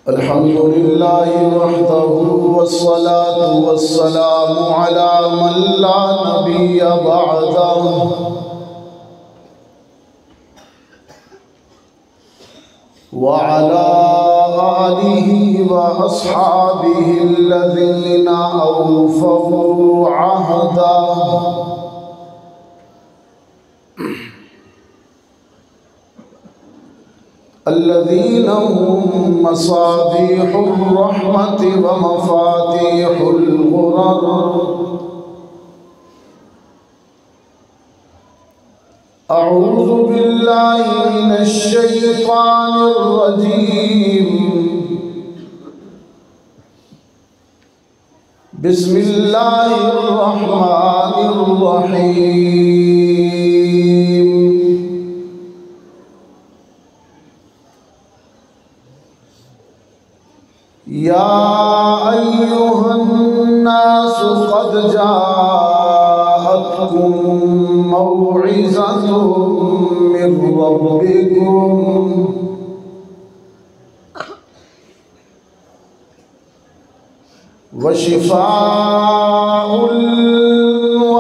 अल्हम्दुलिल्लाहि वहदहु वस्सलातु वस्सलामु अला मन ला नबिय्य बअदहु व अला आलिहि व अस्हाबिहि अल्लज़ीना औफ़ू अहदहु अल्लज़ीना हुम मसाबीहुर रहमति व मफातीहुल गुरर अऊज़ु बिल्लाहि मिनश शैतानिर रजीम बिस्मिल्लाहिर रहमानिर रहीम या अय्युहन्नासु क़द जाअतकुम मौइज़तुम मिर रब्बिकुम व शिफ़ाउन व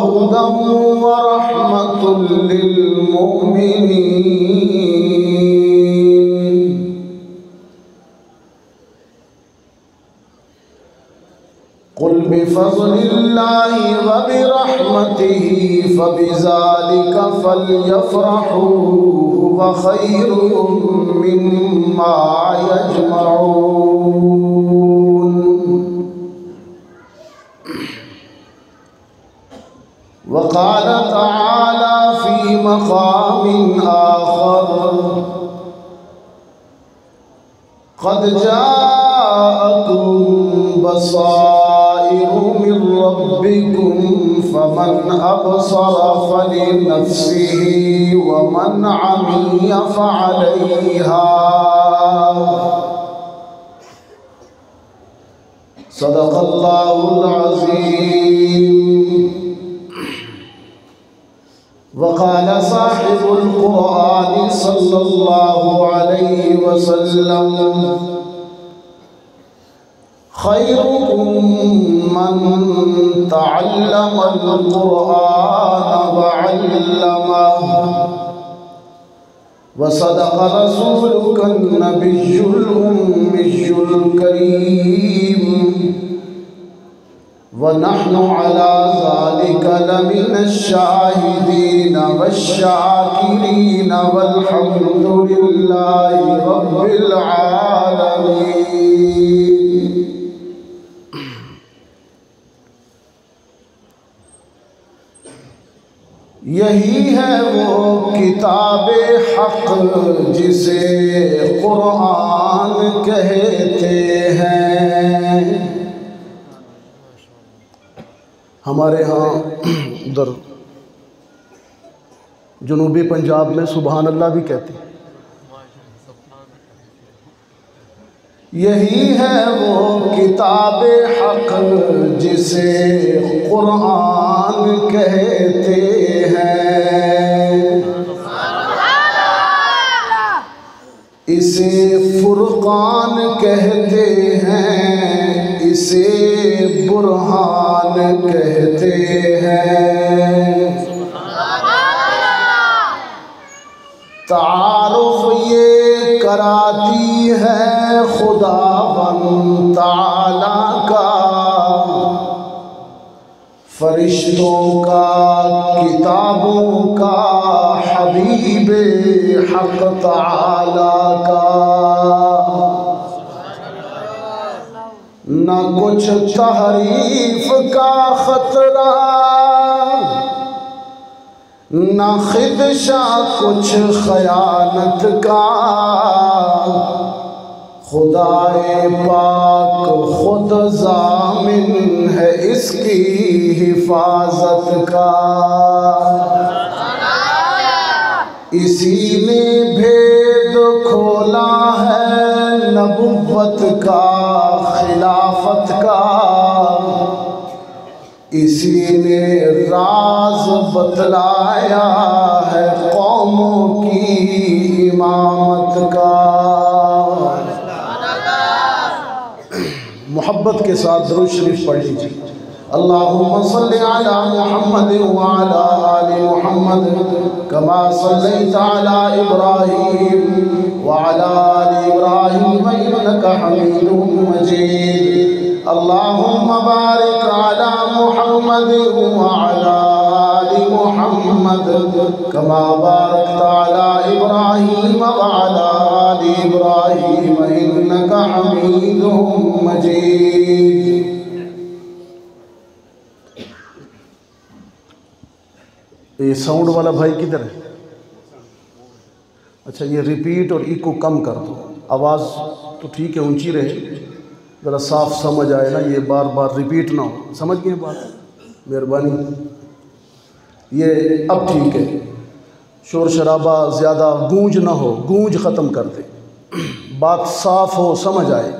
हुदन व रहमतुल लिल मुमिनीन क़ुल बिफ़ज़्लिल्लाहि व बिरहमतिही फ़बिज़ालिका फ़ल्यफ़रहू हुव ख़ैरुम मिम्मा यजमऊन व क़ाल तआला फ़ी मक़ामिन आख़र क़द जाअकुम बसाइरु मिर रब्बिकुम फमन अबसर फलिनफ्सिही व मन अमिया फअलैहा सदक़ल्लाहुल अज़ीम व क़ाल साहिबुल क़ुरआन सल्लल्लाहु अलैहि वसल्लम खैरुकुम मन तअल्लमल क़ुरआन व अल्लमहु व सदक़ रसूलुकन नबियुल उम्मियुल करीम व नहनु अला ज़ालिका लमिनश शाहिदीन वश्शाकिरीन वल्हम्दुलिल्लाहि रब्बिल आलमीन। यही है वो किताबे हक़ जिसे कुरान कहते हैं। हमारे यहाँ उधर जनूबी पंजाब में सुभान अल्लाह भी कहते हैं। यही है वो किताबे हक़ जिसे कुरान कहते हैं। इसे फुरक़ान कहते हैं, इसे बुरहान कहते हैं। तारुफ ये कराती है खुदावंद ताला का, फरिश्तों का, किताबों का, हबीबे हक़ ताला का। न कुछ तहरीफ का खतरा, न खिदशा कुछ खयानत का। खुदाए पाक खुद ज़ामिन है इसकी हिफाजत का। इसी ने भेद खोला है नबुव्वत का, खिलाफत का। इसी ने राज बतलाया है कौमों की इमामत का। मोहब्बत के साथ दुरूद शरीफ पढ़ लीजिए। अल्लाहुम्मा सल्लि अला मुहम्मद व अला आलि मुहम्मद कमा सल्लैता अला इब्राहीम व अला आलि इब्राहीम इन्नका हमीदुम मजीद। अल्लाहुम्मा बारिक अला मुहम्मद व अला आलि मुहम्मद कमा बारकता अला इब्राहीम व अला आलि इब्राहीम इन्नका हमीदुम मजीद। ये साउंड वाला भाई किधर है? अच्छा, ये रिपीट और इको कम कर दो, आवाज़ तो ठीक है ऊंची रहे, ज़रा साफ समझ आए ना, ये बार बार रिपीट ना हो। समझ गए बात? मेहरबानी। ये अब ठीक है, शोर शराबा ज़्यादा, गूंज ना हो, गूंज ख़त्म कर दे, बात साफ हो, समझ आए।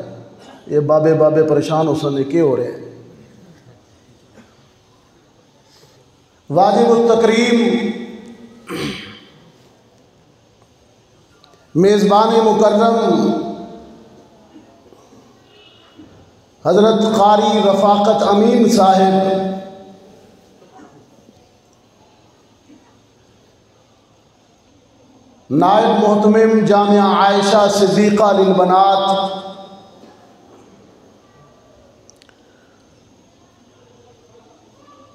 ये बाबे बाबे परेशान हो सने के हो रहे हैं। वाजिबुत तकरीम मेज़बान मुकर्रम हज़रत क़ारी रफ़ाक़त अमीन साहिब, नायब मोहतमिम जामिया आयशा सिद्दीक़ा लिल बनात,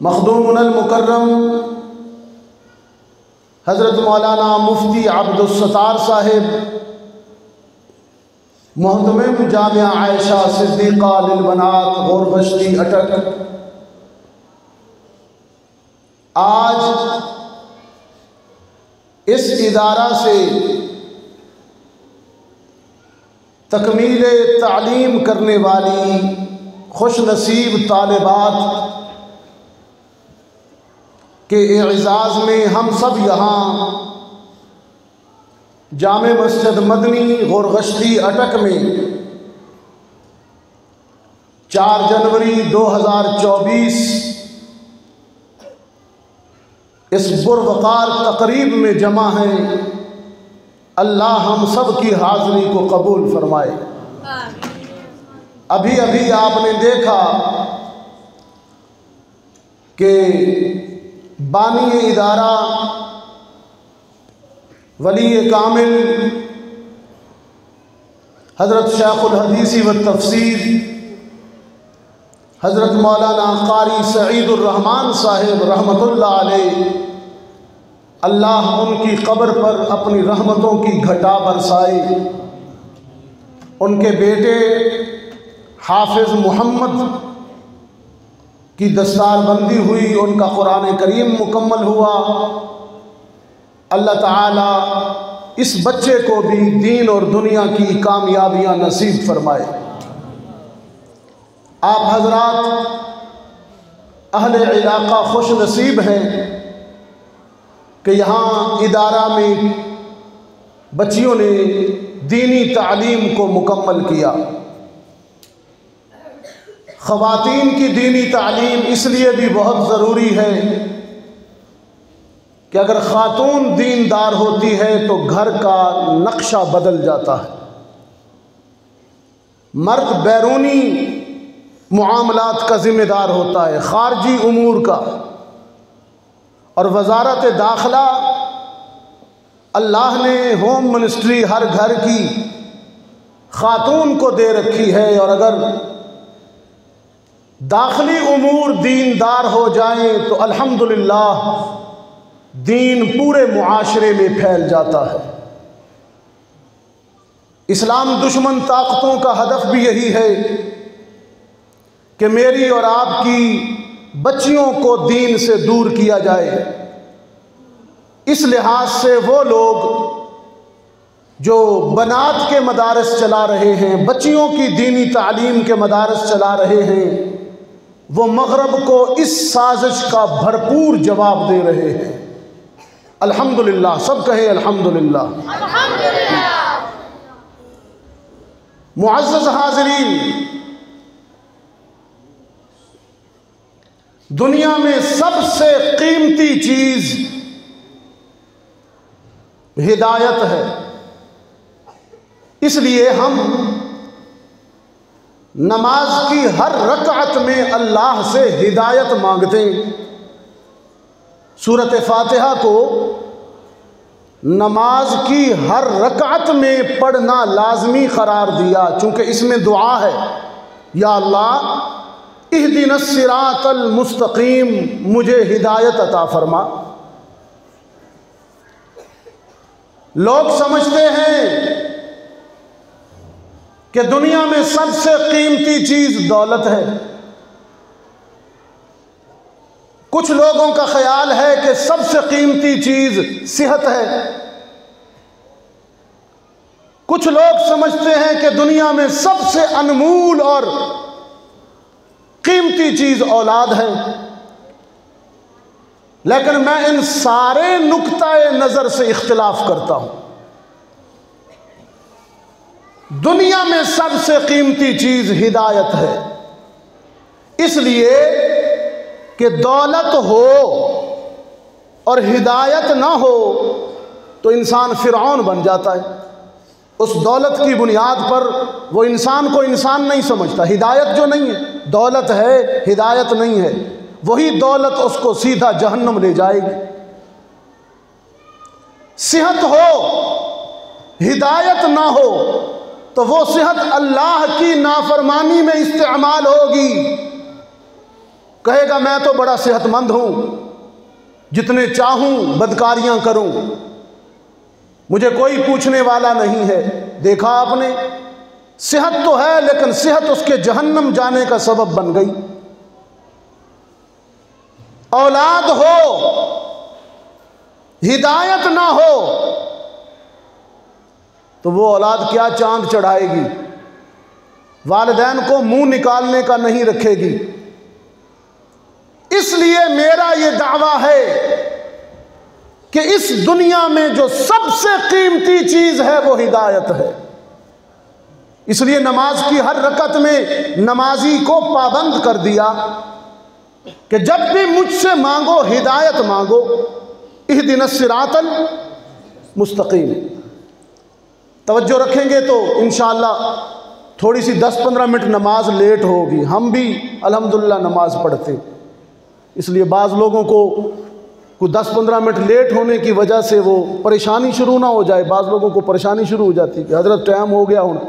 मखदूमुल मुकर्रम हज़रत मौलाना मुफ्ती अब्दुस सत्तार साहिब, मोहतमिम जामिया आयशा सिद्दीक़ा लिल बनात गोरगश्ती अटक, आज इस इदारा से तकमील तालीम करने वाली खुश नसीब तालिबात के एजाज़ में हम सब यहाँ जामे मस्जिद मदनी गोरगश्ती अटक में 4 जनवरी 2024 इस बुरवकार तकरीब में जमा हैं। अल्लाह हम सब की हाज़िरी को कबूल फरमाए। अभी अभी आपने देखा कि बानी इदारा वली कामिल हज़रत शेखुल हदीसी व तफसीर हज़रत मौलाना क़ारी सईदुर रहमान साहिब रहमतुल्लाह अलैह, अल्लाह उनकी कब्र पर अपनी रहमतों की घटा बरसाए। उनके बेटे हाफिज़ मोहम्मद की दस्तारबंदी हुई, उनका कुरान करीम मुकम्मल हुआ। अल्लाह ताला इस बच्चे को भी दीन और दुनिया की कामयाबियां नसीब फरमाए। आप हजरात अहले इलाका खुश नसीब हैं कि यहाँ इदारा में बच्चियों ने दीनी तालीम को मुकम्मल किया। ख़वातीन की दीनी तालीम इसलिए भी बहुत ज़रूरी है कि अगर ख़ातून दीनदार होती है तो घर का नक्शा बदल जाता है। मर्द बैरूनी मुआमलात का ज़िम्मेदार होता है, ख़ारजी उमूर का, और वज़ारत दाखिला अल्लाह ने होम मिनिस्ट्री हर घर की ख़ातून को दे रखी है। और अगर दाखिली उमूर दीनदार हो जाएं तो अल्हम्दुलिल्लाह दीन पूरे मुआशरे में फैल जाता है। इस्लाम दुश्मन ताकतों का हदफ भी यही है कि मेरी और आपकी बच्चियों को दीन से दूर किया जाए। इस लिहाज से वो लोग जो बनात के मदारस चला रहे हैं, बच्चियों की दीनी तालीम के मदारस चला रहे हैं, वो मगरब को इस साजिश का भरपूर जवाब दे रहे हैं। अल्हम्दुलिल्लाह, सब कहे अल्हम्दुलिल्लाह। मुअज़्ज़ज़ हाज़िरीन, दुनिया में सबसे कीमती चीज हिदायत है। इसलिए हम नमाज की हर रकात में अल्लाह से हिदायत मांगते हैं। सूरत फातिहा को नमाज की हर रकात में पढ़ना लाजमी करार दिया, चूँकि इसमें दुआ है, या अल्लाह इहदिनस सिरातल मुस्तकीम, मुझे हिदायत अता फरमा। लोग समझते हैं कि दुनिया में सबसे कीमती चीज दौलत है। कुछ लोगों का ख्याल है कि सबसे कीमती चीज सेहत है। कुछ लोग समझते हैं कि दुनिया में सबसे अनमोल और कीमती चीज औलाद है। लेकिन मैं इन सारे नुक्ताए नजर से इख्तिलाफ करता हूं। दुनिया में सबसे कीमती चीज हिदायत है, इसलिए कि दौलत हो और हिदायत ना हो तो इंसान फिरौन बन जाता है। उस दौलत की बुनियाद पर वो इंसान को इंसान नहीं समझता। हिदायत जो नहीं है, दौलत है हिदायत नहीं है, वही दौलत उसको सीधा जहन्नम ले जाएगी। सेहत हो हिदायत ना हो तो वो सेहत अल्लाह की नाफरमानी में इस्तेमाल होगी। कहेगा मैं तो बड़ा सेहतमंद हूं, जितने चाहूं बदकारियां करूं, मुझे कोई पूछने वाला नहीं है। देखा आपने, सेहत तो है लेकिन सेहत उसके जहन्नम जाने का सबब बन गई। औलाद हो हिदायत ना हो तो वो औलाद क्या चांद चढ़ाएगी, वालिदैन को मुंह निकालने का नहीं रखेगी। इसलिए मेरा ये दावा है कि इस दुनिया में जो सबसे कीमती चीज है वो हिदायत है। इसलिए नमाज की हर रकत में नमाजी को पाबंद कर दिया कि जब भी मुझसे मांगो हिदायत मांगो, इहदिनस सिरातल मुस्तकीम। तवज्जो रखेंगे तो इंशाअल्लाह थोड़ी सी 10-15 मिनट नमाज लेट होगी। हम भी अल्हम्दुलिल्लाह नमाज पढ़ते, इसलिए बाज़ लोगों को 10-15 मिनट लेट होने की वजह से वो परेशानी शुरू ना हो जाए। बाज़ लोगों को परेशानी शुरू हो जाती है कि हज़रत टाइम हो गया होना,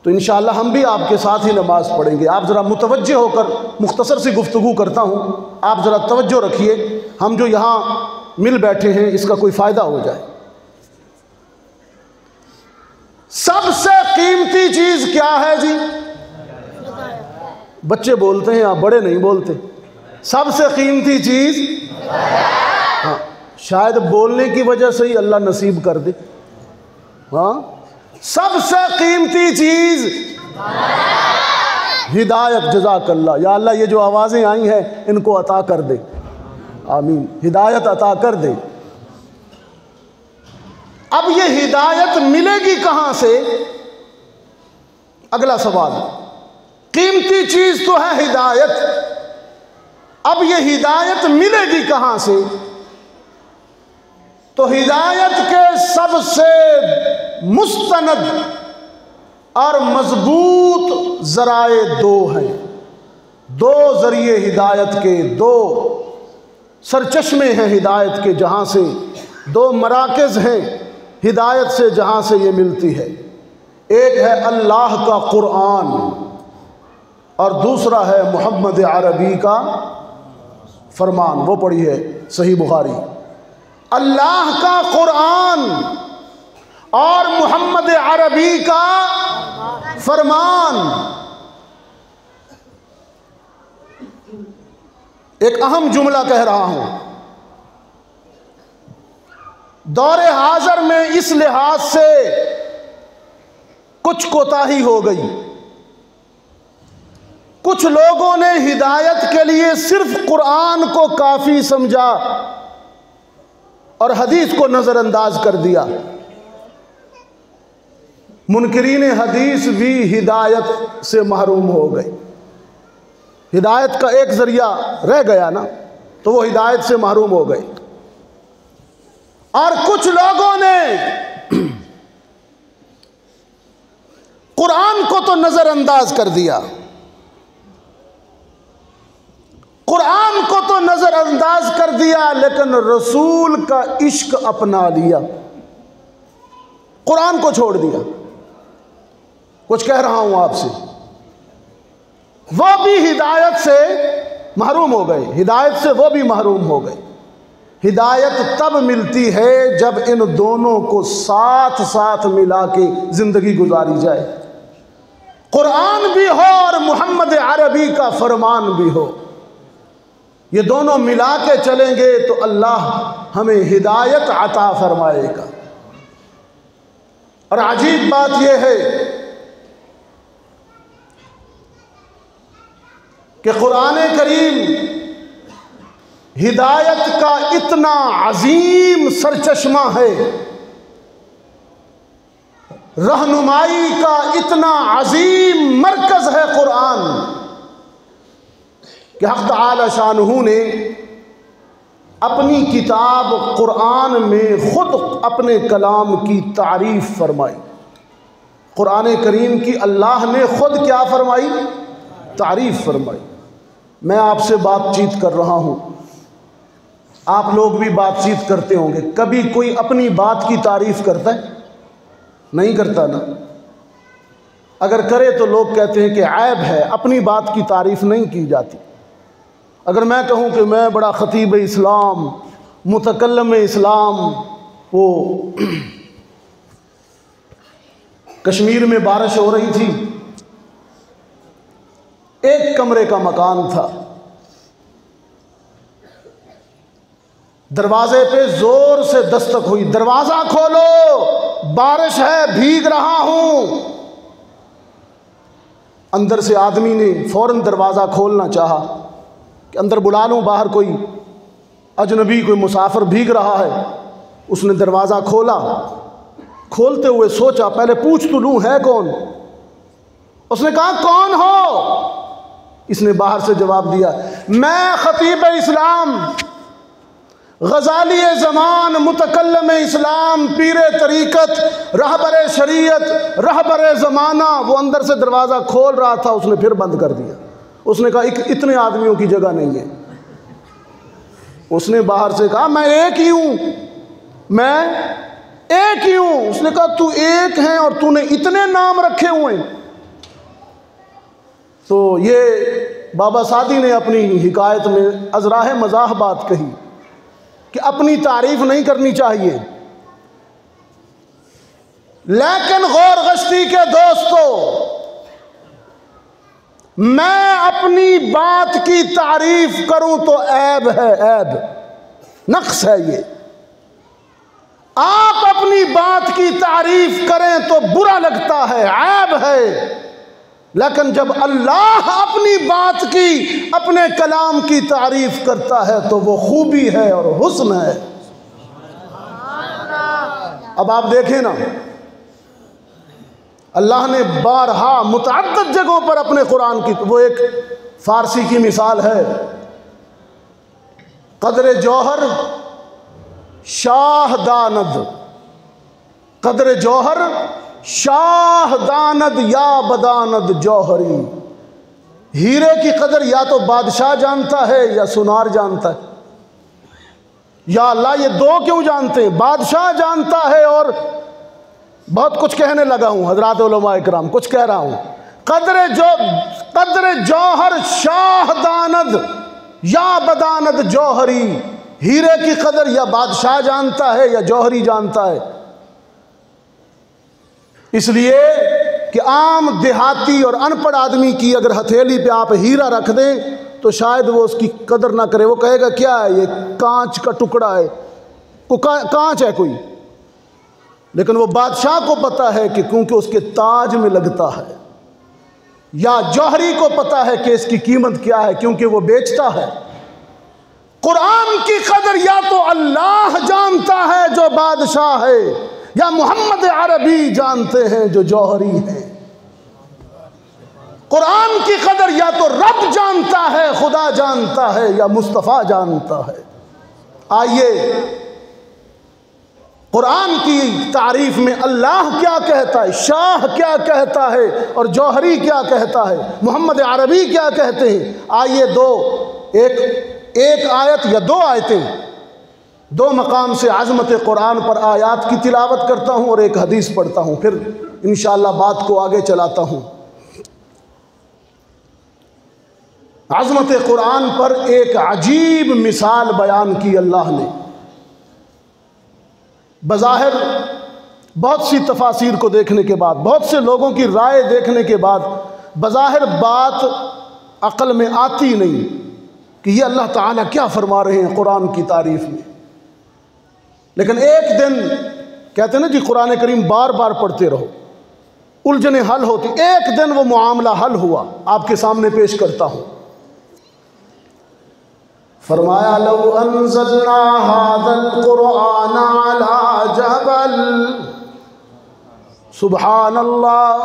तो इंशाअल्लाह हम भी आपके साथ ही नमाज पढ़ेंगे। आप ज़रा मुतवज्जे होकर, मुख्तसर सी गुफ्तगू करता हूँ, आप ज़रा तवज्जो रखिए। हम जो यहाँ मिल बैठे हैं इसका कोई फ़ायदा हो जाए। सबसे कीमती चीज़ क्या है जी? बच्चे बोलते हैं, आप बड़े नहीं बोलते। सबसे कीमती चीज़, हाँ, शायद बोलने की वजह से ही अल्लाह नसीब कर दे। हाँ, सबसे कीमती चीज हिदायत। जज़ाकल्लाह, या अल्लाह ये जो आवाज़ें आई हैं इनको अता कर दे, आमीन। हिदायत अता कर दे। अब ये हिदायत मिलेगी कहां से? अगला सवाल। कीमती चीज तो है हिदायत, अब ये हिदायत मिलेगी कहां से? तो हिदायत के सबसे मुस्तनद और मजबूत ज़राए दो हैं। दो ज़रिए हिदायत के, दो सरचश्मे हैं हिदायत के, जहाँ से दो मराकज़ हैं हिदायत से, जहाँ से ये मिलती है। एक है अल्लाह का कुरान और दूसरा है मोहम्मद अरबी का फरमान। वो पढ़ी है सही बुखारी। अल्लाह का कुरान और मोहम्मद अरबी का फरमान। एक अहम जुमला कह रहा हूं, दौरे हाज़र में इस लिहाज से कुछ कोताही हो गई। कुछ लोगों ने हिदायत के लिए सिर्फ कुरान को काफ़ी समझा और हदीस को नज़रअंदाज कर दिया। मुनकिरीन हदीस भी हिदायत से महरूम हो गए। हिदायत का एक ज़रिया रह गया ना, तो वो हिदायत से महरूम हो गए। और कुछ लोगों ने कुरान को तो नजरअंदाज कर दिया, कुरान को तो नजरअंदाज कर दिया, लेकिन रसूल का इश्क अपना लिया, कुरान को छोड़ दिया। कुछ कह रहा हूं आपसे, वो भी हिदायत से महरूम हो गए, हिदायत से वो भी महरूम हो गए। हिदायत तब मिलती है जब इन दोनों को साथ साथ मिला के जिंदगी गुजारी जाए, कुरान भी हो और मोहम्मद अरबी का फरमान भी हो। ये दोनों मिला के चलेंगे तो अल्लाह हमें हिदायत अता फरमाएगा। और अजीब बात यह है कि कुरान करीम हिदायत का इतना अजीम सरचश्मा है, रहनुमाई का इतना अजीम मरकज है कुरान, कि हक़ तआला शानहू ने अपनी किताब कुरान में खुद अपने कलाम की तारीफ़ फरमाई। कुरान करीम की अल्लाह ने खुद क्या फरमाई? तारीफ़ फरमाई। मैं आपसे बातचीत कर रहा हूँ, आप लोग भी बातचीत करते होंगे, कभी कोई अपनी बात की तारीफ़ करता है? नहीं करता ना। अगर करे तो लोग कहते हैं कि ऐब है, अपनी बात की तारीफ़ नहीं की जाती। अगर मैं कहूँ कि मैं बड़ा ख़तीब इस्लाम, मुतकल्लम इस्लाम, वो कश्मीर में बारिश हो रही थी, एक कमरे का मकान था, दरवाजे पे जोर से दस्तक हुई, दरवाज़ा खोलो, बारिश है, भीग रहा हूँ। अंदर से आदमी ने फ़ौरन दरवाज़ा खोलना चाहा कि अंदर बुला लूँ, बाहर कोई अजनबी, कोई मुसाफिर भीग रहा है। उसने दरवाज़ा खोला, खोलते हुए सोचा पहले पूछ तो लूँ है कौन। उसने कहा कौन हो? इसने बाहर से जवाब दिया, मैं ख़तीब इस्लाम, गज़ाली ज़मान, मुतकल्लम इस्लाम, पीर तरीक़त, रहबर शरीयत, रहबर ज़माना। वो अंदर से दरवाज़ा खोल रहा था, उसने फिर बंद कर दिया। उसने कहा इतने आदमियों की जगह नहीं है। उसने बाहर से कहा मैं एक ही हूँ, मैं एक ही हूँ। उसने कहा तू एक है और तूने इतने नाम रखे हुए हैं। तो ये बाबा सादी ने अपनी हिकायत में अज़राह मज़ाह बात कही कि अपनी तारीफ़ नहीं करनी चाहिए, लेकिन गौर गश्ती के दोस्तों, मैं अपनी बात की तारीफ़ करूं तो ऐब है, ऐब, नक्स है ये। आप अपनी बात की तारीफ़ करें तो बुरा लगता है, ऐब है। लेकिन जब अल्लाह अपनी बात की, अपने कलाम की तारीफ़ करता है तो वो खूबी है और हुस्न है। अब आप देखें ना, अल्लाह ने बारहा मुतअद्दिद जगहों पर अपने कुरान की, वो एक फ़ारसी की मिसाल है, क़द्र जौहर शाह दानद, क़द्र जौहर शाह दानद या बदानद जौहरी। हीरे की कदर या तो बादशाह जानता है या सुनार जानता है। या अल्लाह ये दो क्यों जानते हैं? बादशाह जानता है और बहुत कुछ कहने लगा हूं हजरात उलमा इकराम, कुछ कह रहा हूं। कद्र जौहर शाह दानद या बदानद जौहरी, हीरे की कदर या बादशाह जानता है या जौहरी जानता है। इसलिए कि आम देहाती और अनपढ़ आदमी की अगर हथेली पे आप हीरा रख दें तो शायद वो उसकी कदर ना करे, वो कहेगा क्या है ये, कांच का टुकड़ा है, कांच है कोई। लेकिन वो बादशाह को पता है कि क्योंकि उसके ताज में लगता है, या जौहरी को पता है कि इसकी कीमत क्या है क्योंकि वो बेचता है। कुरान की कदर या तो अल्लाह जानता है जो बादशाह है, या मोहम्मद अरबी जानते हैं जो जौहरी हैं। कुरान की कदर या तो रब जानता है, खुदा जानता है, या मुस्तफ़ा जानता है। आइए कुरान की तारीफ में अल्लाह क्या कहता है, शाह क्या कहता है और जौहरी क्या कहता है, मोहम्मद अरबी क्या कहते हैं। आइए एक आयत या दो आयतें, दो मकाम से अज़मत कुरान पर आयात की तिलावत करता हूँ और एक हदीस पढ़ता हूँ, फिर इंशाअल्लाह बात को आगे चलाता हूँ। अज़मत कुरान पर एक अजीब मिसाल बयान की अल्लाह ने। बज़ाहिर बहुत सी तफासीर को देखने के बाद, बहुत से लोगों की राय देखने के बाद बज़ाहिर बात अक़ल में आती नहीं कि ये अल्लाह ताला क्या फरमा रहे हैं कुरान की तारीफ़ में। लेकिन एक दिन कहते हैं ना जी, कुरान करीम बार बार पढ़ते रहो, उलझने हल होती। एक दिन वो मामला हल हुआ, आपके सामने पेश करता हूँ। फरमाया लौ अंज़लना हाज़ल कुरआन अला जबल, सुब्हानल्लाह,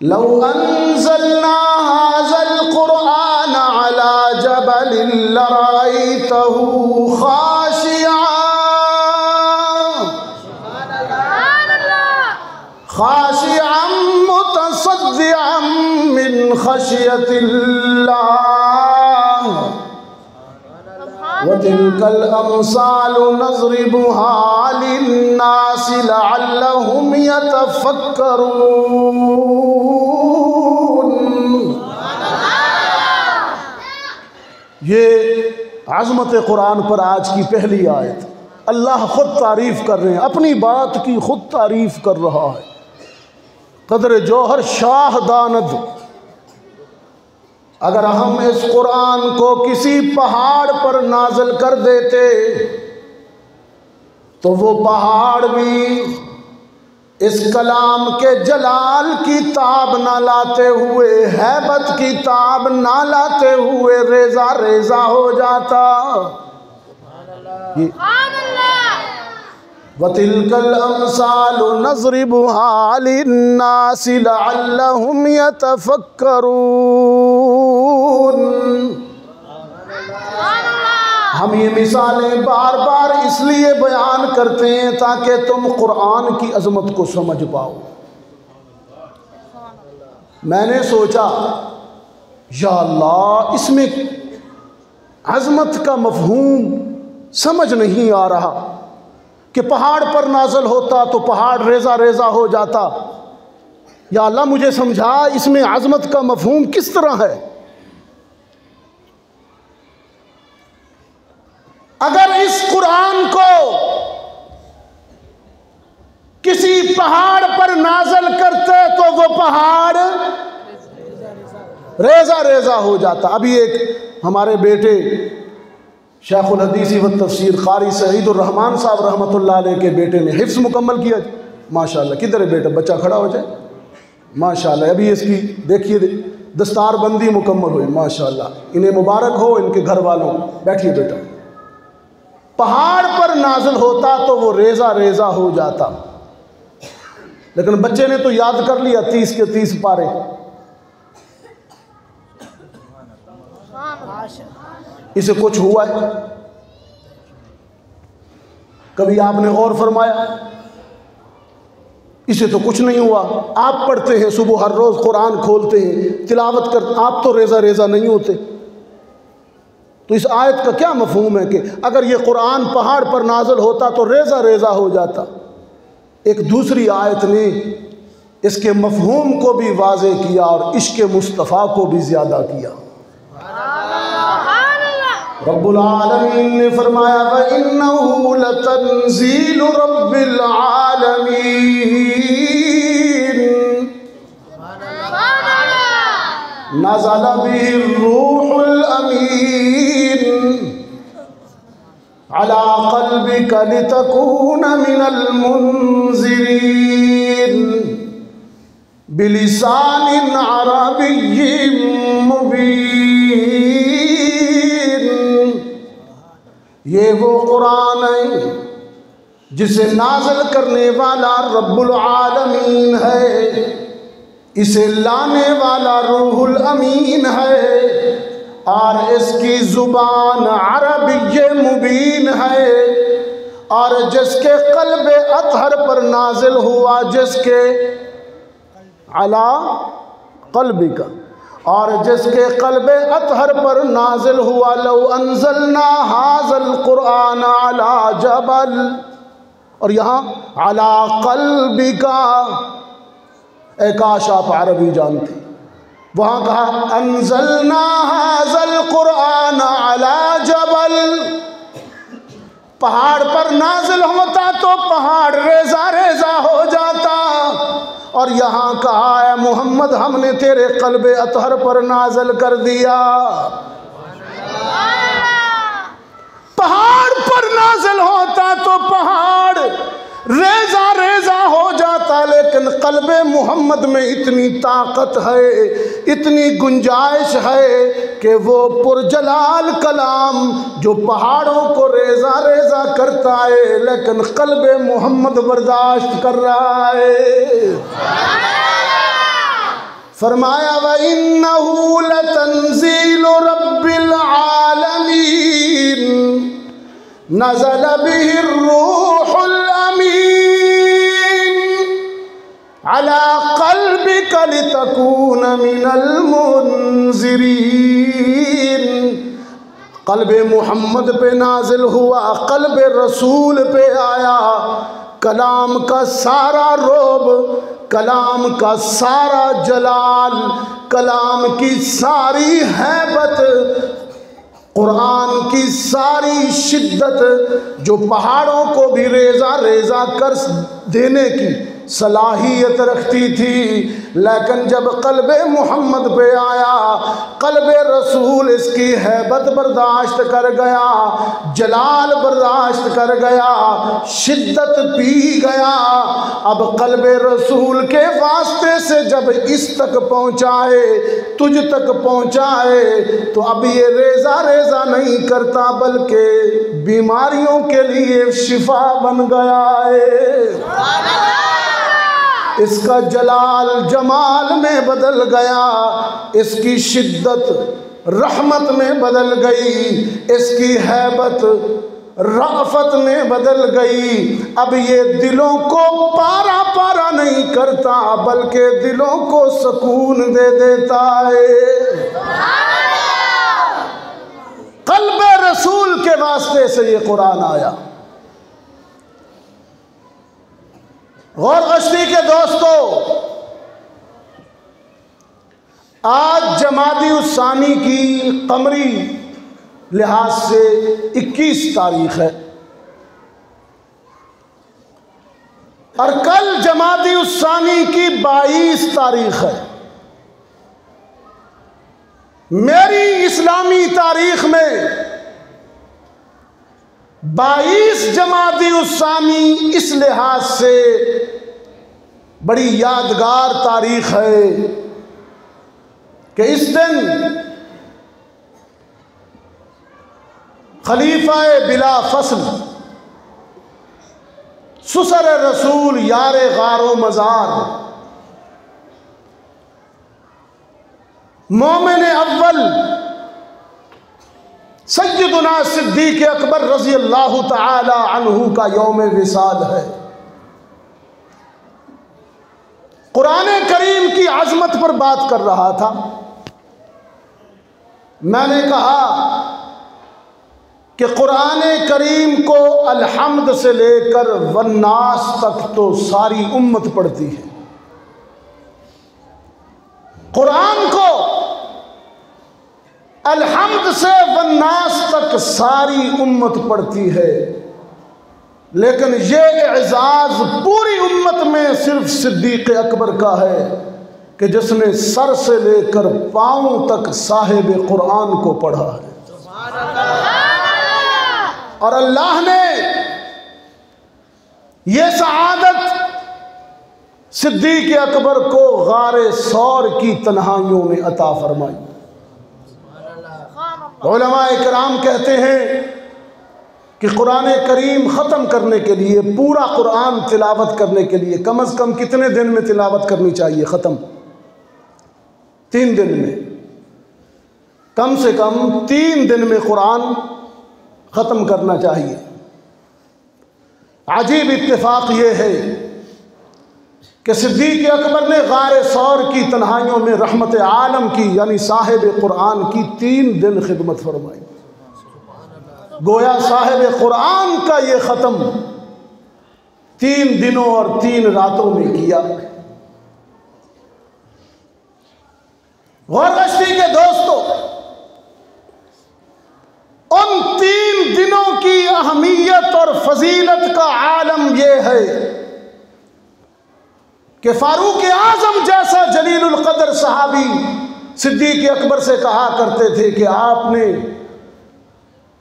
लौ अंज़लना हाज़ल कुरआन अला जबल लरअयतहु खाशिअन खाशिअन मुतसद्दिअन मिन खशियतिल्लाह व तिलकल अमसालु नज़रिबुहा लिन्नासि लअल्लहुम यतफक्करून। ये अज़मत कुरान पर आज की पहली आयत। अल्लाह खुद तारीफ़ कर रहे हैं, अपनी बात की खुद तारीफ़ कर रहा है। कदर जौहर शाह दानद। अगर हम इस कुरान को किसी पहाड़ पर नाज़िल कर देते तो वो पहाड़ भी इस कलाम के जलाल की ताब ना लाते हुए, हैबत की ताब ना लाते हुए रेजा रेजा हो जाता। वतिलकल अमसालु नज़रिबुहा लिन्नासि लअल्लहुम यतफक्करून। हम ये मिसालें बार बार इसलिए बयान करते हैं ताकि तुम कुरान की अज़मत को समझ पाओ। मैंने सोचा या अल्लाह, इसमें अज़मत का मफ़हूम समझ नहीं आ रहा कि पहाड़ पर नाज़िल होता तो पहाड़ रेज़ा रेज़ा हो जाता। या अल्लाह मुझे समझा इसमें अज़मत का मफ़हूम किस तरह है। अगर इस कुरान को किसी पहाड़ पर नाज़िल करते तो वो पहाड़ रेज़ा रेज़ा हो जाता। अभी एक हमारे बेटे शेखुल हदीस व तफसीर क़ारी सईदुर रहमान साहब रहमतुल्लाह अलैह के बेटे ने हिफ्ज़ मुकम्मल किया। माशाअल्लाह, किधर है बेटा, बच्चा खड़ा हो जाए। माशाअल्लाह, अभी इसकी देखिए दस्तारबंदी मुकम्मल हुई। माशाअल्लाह, इन्हें मुबारक हो, इनके घर वालों। बैठिए बेटा। पहाड़ पर नाज़िल होता तो वो रेज़ा रेज़ा हो जाता, लेकिन बच्चे ने तो याद कर लिया 30 के 30 पारे। इसे कुछ हुआ है? कभी आपने गौर फरमाया? इसे तो कुछ नहीं हुआ। आप पढ़ते हैं सुबह हर रोज़, कुरान खोलते हैं, तिलावत कर, आप तो रेज़ा रेज़ा नहीं होते। तो इस आयत का क्या मफ़हूम है कि अगर ये कुरान पहाड़ पर नाज़िल होता तो रेज़ा रेज़ा हो जाता। एक दूसरी आयत ने इसके मफ़हूम को भी वाज़े किया और इश्क़ मुस्तफ़ा को भी ज़्यादा किया। रब्बुल आलमीन ने फरमाया व इन्नहु लतंज़ीलु रब्बिल आलमीन नज़ल बिहि रूहुल अमीन अला क़ल्बिका लितकून मिनल मुनज़िरीन बिलिसानिन अरबिय्यिन मुबीन। ये वो कुरान है जिसे नाज़िल करने वाला रब्बुल आलमीन है, इसे लाने वाला रूहुल अमीन है। और इसकी ज़ुबान अरबी मुबीन है, और जिसके क़ल्बे अतहर पर नाजिल हुआ, जिसके अला क़ल्बिका, और जिसके क़ल्बे अतहर पर नाजिल हुआ, लौ अंज़लना हाज़ल क़ुरआन अला जबल, और यहाँ अला क़ल्बिका, काश आप अरबी जानते, वहाँ कहा अंज़लना हाज़ल क़ुरआन अला जबल, पहाड़ पर नाजिल होता तो पहाड़ रेजा रेजा हो जाता, और यहाँ कहा है मोहम्मद हमने तेरे क़ल्बे अतहर पर नाजिल कर दिया। पहाड़ पर नाजिल होता तो पहाड़ रेजा रेजा हो जाता, लेकिन क़ल्बे मोहम्मद में इतनी ताकत है, इतनी गुंजाइश है कि वो पुरजलाल कलाम जो पहाड़ों को रेजा रेजा करता है, लेकिन क़ल्बे मोहम्मद बर्दाश्त कर रहा है। फरमाया व इन्नहु लतंज़ीलु रब्बिल आलमीन नज़ल बिहिर रूहुल अमीन अला क़ल्बिका लितकून मिनल मुनज़िरीन। क़ल्बे मोहम्मद पे नाजिल हुआ, क़ल्बे रसूल पे आया, कलाम का सारा रोब, कलाम का सारा जलाल, कलाम की सारी हैबत, कुरान की सारी शिद्दत जो पहाड़ों को भी रेजा रेजा कर देने की सलाहियत रखती थी, लेकिन जब क़ल्बे मोहम्मद पे आया, क़ल्बे रसूल इसकी हैबत बर्दाश्त कर गया, जलाल बर्दाश्त कर गया, शिद्दत पी गया। अब क़ल्बे रसूल के वास्ते से जब इस तक पहुँचाए, तुझ तक पहुँचाए, तो अब ये रेजा रेजा नहीं करता, बल्कि बीमारियों के लिए शिफा बन गया है। इसका जलाल जमाल में बदल गया, इसकी शिद्दत रहमत में बदल गई, इसकी हैबत राफत में बदल गई। अब ये दिलों को पारा पारा नहीं करता, बल्कि दिलों को सुकून दे देता है। क़ल्बे रसूल के वास्ते से ये कुरान आया। गौर गश्ती के दोस्तों, आज जमादी उस्सानी की कमरी लिहाज से 21 तारीख है, और कल जमादी उस्सानी की 22 तारीख है। मेरी इस्लामी तारीख में 22 जमादी उस्सानी इस लिहाज से बड़ी यादगार तारीख है कि इस दिन खलीफा बिला फसल सुसर रसूल यारे गारो मज़ार मोमिन अव्वल सैयदुना सिद्दीक़ अकबर रज़ी अल्लाह तआला अन्हु का यौम विसाल है। कुरान करीम की अज़मत पर बात कर रहा था। मैंने कहा कि कुरान करीम को अलहम्द से लेकर वन्नास तक तो सारी उम्मत पढ़ती है। कुरान को अलहम्द से वन्नास तक सारी उम्मत पढ़ती है, लेकिन ये एजाज़ पूरी उम्मत में सिर्फ सिद्दीक़ अकबर का है कि जिसने सर से लेकर पाँव तक साहिब कुरान को पढ़ा है। और अल्लाह ने ये सआदत सिद्दीक़ अकबर को गारे सौर की तन्हाइयों में अता फरमाई। उलमा इकराम कहते हैं कि कुरान करीम ख़त्म करने के लिए, पूरा कुरान तिलावत करने के लिए कम से कम कितने दिन में तिलावत करनी चाहिए? ख़त्म 3 दिन में। कम से कम 3 दिन में कुरान ख़त्म करना चाहिए। अजीब इत्तेफाक ये है कि सिद्दीक़ अकबर ने गारे सौर की तन्हाइयों में रहमत आलम की यानी साहिब कुरान की 3 दिन खिदमत फरमाई। गोया साहिब कुरान का ये ख़त्म 3 दिनों और 3 रातों में किया। गौरगश्ती के दोस्तों, उन 3 दिनों की अहमियत और फजीलत का आलम यह है कि फारूक आजम जैसा जलीलुल कदर सहाबी सिद्दीक़ अकबर से कहा करते थे कि आपने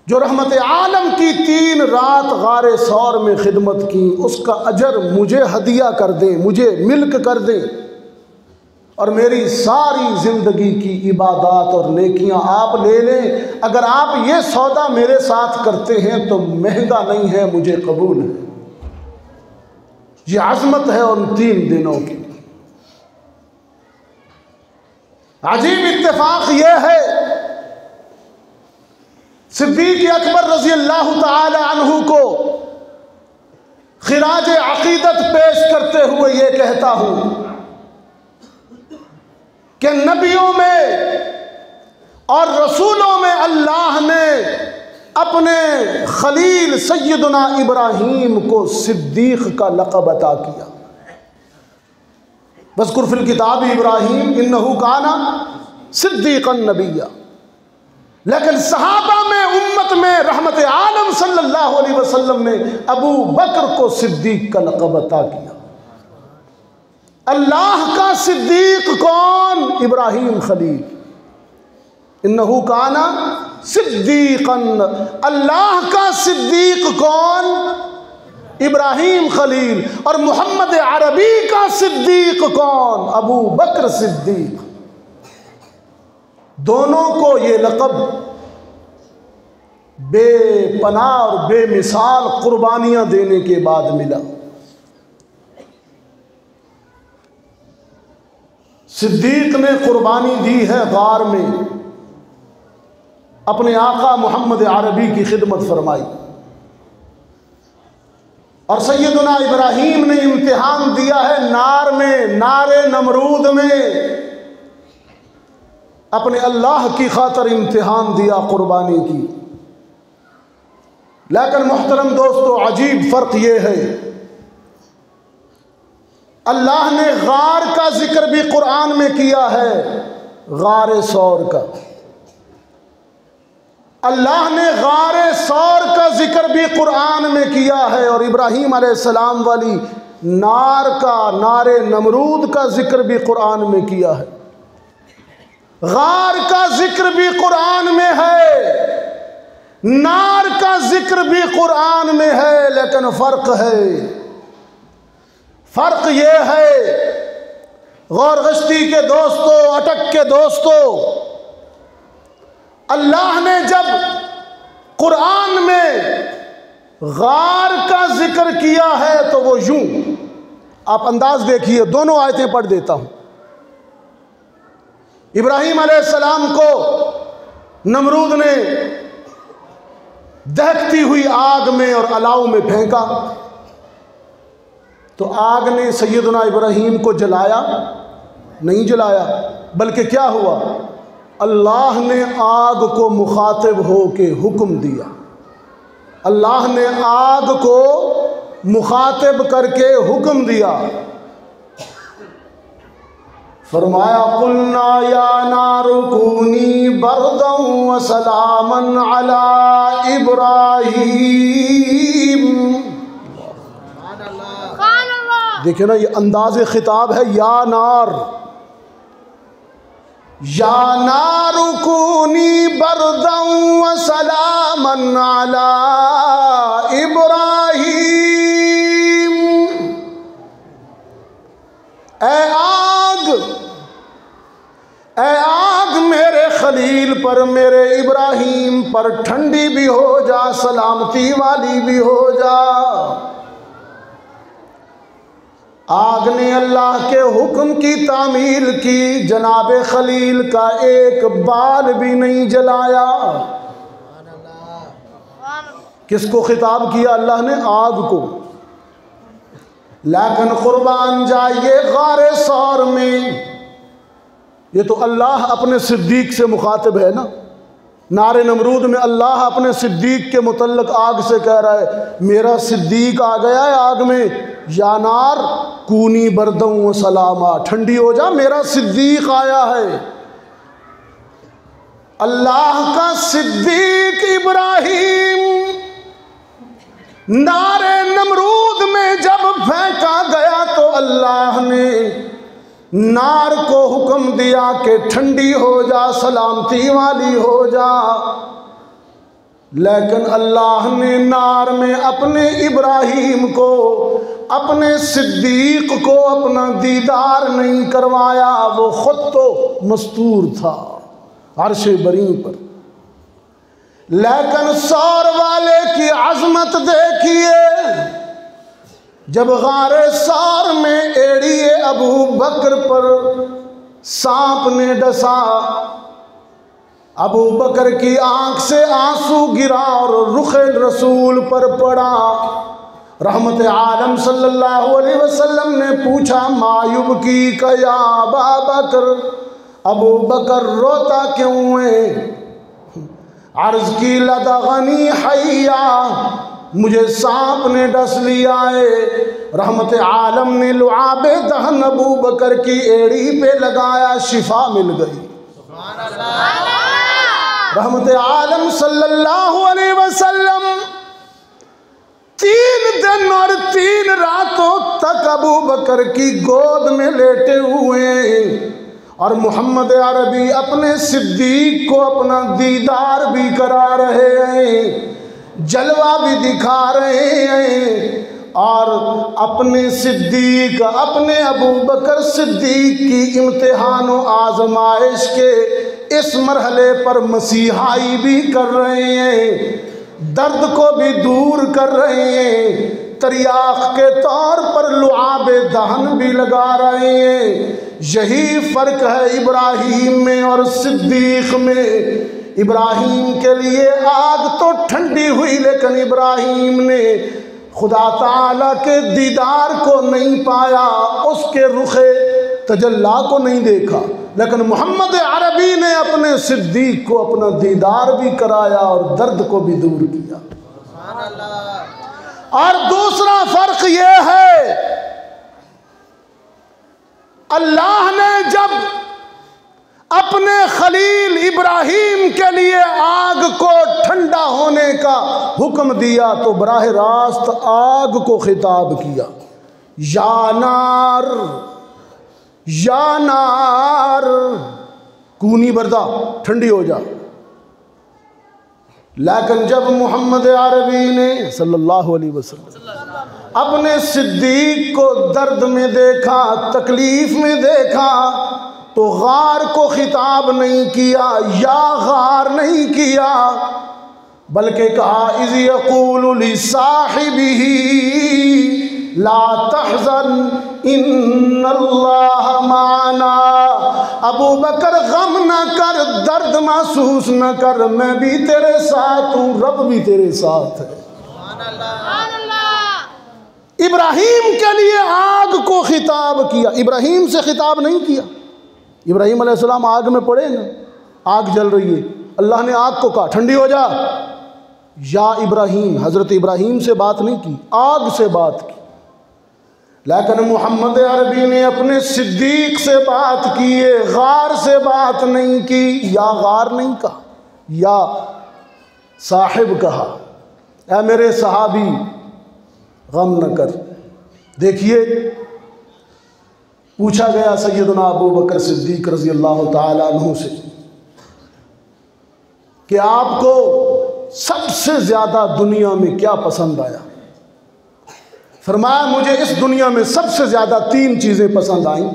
जो रहमत आलम की 3 रात गारे सौर में खिदमत की, उसका अजर मुझे हदिया कर दें, मुझे मिल्क कर दें, और मेरी सारी ज़िंदगी की इबादत और नेकियां आप ले लें। अगर आप ये सौदा मेरे साथ करते हैं तो महंगा नहीं है, मुझे कबूल है। ये आज़मत है उन 3 दिनों की। अजीब इत्तेफाक ये है, सिद्दीक़ अकबर रज़ी अल्लाह ताला अन्हु को खिराज अक़ीदत पेश करते हुए ये कहता हूँ कि नबियों में और रसूलों में अल्लाह ने अपने खलील सैयदना इब्राहीम को सिद्दीक़ का लक़ब अता किया। वज़कुर फ़िल किताब इब्राहीम इन्नहु काना सिद्दीक़न नबिय्या। लेकिन सहाबा में, उम्मत में रहमत आलम सल्लल्लाहु अलैहि वसल्लम ने अबू बकर को सिद्दीक़ का लक़ब अता किया। अल्लाह का सिद्दीक़ कौन? इब्राहीम खलील। इन्नहु काना सिद्दीक़न। अल्लाह का सिद्दीक़ कौन? इब्राहीम खलील। और मोहम्मद अरबी का सिद्दीक़ कौन? अबू बकर सिद्दीक़। दोनों को ये लक़ब बेपनाह और बेमिसाल कुर्बानियां देने के बाद मिला। सिद्दीक़ ने कुर्बानी दी है गार में, अपने आका मोहम्मद अरबी की खिदमत फरमाई। और सैयदना इब्राहीम ने इम्तिहान दिया है नार में, नारे नमरूद में, अपने अल्लाह की खातर इम्तिहान दिया कुर्बानी की। लेकिन मोहतरम दोस्तों, अजीब फ़र्क ये है, अल्लाह ने गार का जिक्र भी कुरान में किया है, गारे सौर का। अल्लाह ने गारे सौर का जिक्र भी कुरान में किया है, और इब्राहीम अलैहिस्सलाम वाली नार का, नारे नमरूद का जिक्र भी कुरान में किया है। गार का जिक्र भी कुरान में है, नार का जिक्र भी कुरान में है। लेकिन फ़र्क है, फ़र्क ये है गौर गश्ती के दोस्तों, अटक के दोस्तों, अल्लाह ने जब कुरान में गार का जिक्र किया है तो वो यूं, आप अंदाज देखिए, दोनों आयतें पढ़ देता हूं। इब्राहीम अलैहिस्सलाम को नमरूद ने दहकती हुई आग में और अलाव में फेंका, तो आग ने सैयदना इब्राहीम को जलाया? नहीं जलाया, बल्कि क्या हुआ? अल्लाह ने आग को मुखातिब हो के हुक्म दिया। अल्लाह ने आग को मुखातिब करके हुक्म दिया, फरमाया कुल्ना या नारु कूनी बरदन व सलामन अला इब्राहीम। देखिए ना, ये अंदाज़े खिताब है, या नार, या नारु कूनी बरदन व सलामन अला इब्राहीम। ऐ आग मेरे खलील पर, मेरे इब्राहीम पर ठंडी भी हो जा, सलामती वाली भी हो जा। आग ने अल्लाह के हुक्म की तामील की, जनाब खलील का एक बाल भी नहीं जलाया। किसको खिताब किया अल्लाह ने? आग को। लेकिन कुर्बान जाइए गारे सौर में, ये तो अल्लाह अपने सिद्दीक से मुखातिब है ना। नारे नमरूद में अल्लाह अपने सिद्दीक के मुतल्लिक आग से कह रहा है, मेरा सिद्दीक आ गया है आग में, या नार कूनी बरदों सलामा, ठंडी हो जा, मेरा सिद्दीक आया है। अल्लाह का सिद्दीक इब्राहिम नारे नमरूद में जब फेंका गया तो अल्लाह ने नार को हुक्म दिया कि ठंडी हो जा, सलामती वाली हो जा। लेकिन अल्लाह ने नार में अपने इब्राहिम को, अपने सिद्दीक को अपना दीदार नहीं करवाया। वो खुद तो मस्तूर था अर्शे बरी पर, लेकिन सौर वाले की अजमत देखिए। जब गारे सौर में एड़ी अबू बकर पर सांप ने डसा, अबू बकर की आंख से आंसू गिरा और रुखे रसूल पर पड़ा। रहमत आलम सल्लल्लाहु अलैहि वसल्लम ने पूछा, मायूब की कया अबा बकर, अबू बकर रोता क्यों है? अर्ज की लदगनी हैया, मुझे सांप ने डस लिया है। रहमत आलम ने लुआबे दहन अबू बकर की एड़ी पे लगाया, शिफा मिल गई। रहमत आलम सल्लल्लाहु अलैहि वसल्लम 3 दिन और 3 रातों तक अबू बकर की गोद में लेटे हुए और मोहम्मद अरबी अपने सिद्दीक को अपना दीदार भी करा रहे हैं, जलवा भी दिखा रहे हैं। और अपने सिद्दीक, अपने अबू बकर सिद्दीक की इम्तिहान व आजमाइश के इस मरहले पर मसीहाई भी कर रहे हैं, दर्द को भी दूर कर रहे हैं, तरियाक के तौर पर लुआबे दहन भी लगा रहे हैं। यही फ़र्क है इब्राहीम में और सिद्दीक में। इब्राहीम के लिए आग तो ठंडी हुई, लेकिन इब्राहीम ने खुदा ताला के दीदार को नहीं पाया, उसके रुखे तजल्ला को नहीं देखा। लेकिन मोहम्मद अरबी ने अपने सिद्दीक को अपना दीदार भी कराया और दर्द को भी दूर किया। और दूसरा फ़र्क यह है, अल्लाह ने जब अपने खलील इब्राहीम के लिए आग को ठंडा होने का हुक्म दिया तो बराह रास्त आग को खिताब किया, या नार, या नार कूनी बरदा, ठंडी हो जा। लेकिन जब मोहम्मद अरबी ने सल्लल्लाहु अलैहि वसल्लम अपने सिद्दीक को दर्द में देखा, तकलीफ में देखा, तो गार को खिताब नहीं किया, या गार नहीं किया, बल्कि कहा इज़ यक़ूलु लिसाहिबिही ला तहज़न इन्नल्लाह माना। अबू बकर गम न कर, दर्द महसूस न कर, मैं भी तेरे साथ हूँ, रब भी तेरे साथ है। इब्राहीम के लिए आग को खिताब किया, इब्राहीम से खिताब नहीं किया। इब्राहीम अलैहिस्सलाम आग में पड़े ना, आग जल रही है, अल्लाह ने आग को कहा ठंडी हो जा, या इब्राहीम, हज़रत इब्राहीम से बात नहीं की, आग से बात की। लेकिन मोहम्मद अरबी ने अपने सिद्दीक से बात की है, गार से बात नहीं की, या गार नहीं कहा, या साहिब कहा, ऐ मेरे सहाबी गम न कर। देखिए, पूछा गया सैयदना अबू बकर सिद्दीक रज़ी अल्लाह ताला अन्हु से कि आपको सबसे ज़्यादा दुनिया में क्या पसंद आया? फरमाया मुझे इस दुनिया में सबसे ज़्यादा 3 चीज़ें पसंद आईं।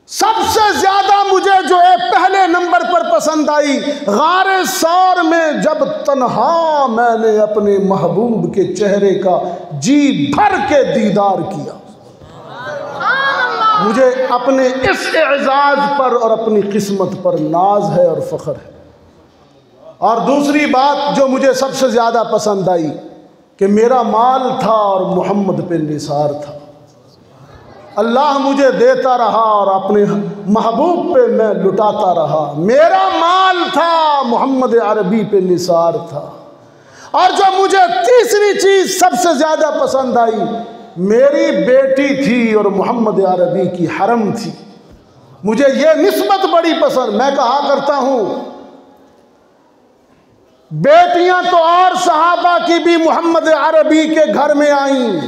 सबसे ज़्यादा मुझे जो है पहले नंबर पर पसंद आई, गारे सौर में जब तन्हा मैंने अपने महबूब के चेहरे का जी भर के दीदार किया। मुझे अपने इस एजाज पर और अपनी किस्मत पर नाज है और फ़ख्र है। और दूसरी बात जो मुझे सबसे ज़्यादा पसंद आई कि मेरा माल था और मोहम्मद पे निसार था। अल्लाह मुझे देता रहा और अपने महबूब पे मैं लुटाता रहा। मेरा माल था, मोहम्मद अरबी पे निसार था। और जो मुझे तीसरी चीज़ सबसे ज़्यादा पसंद आई, मेरी बेटी थी और मोहम्मद अरबी की हरम थी। मुझे ये निस्बत बड़ी पसंद। मैं कहा करता हूँ, बेटियां तो और सहाबा की भी मोहम्मद अरबी के घर में आईं।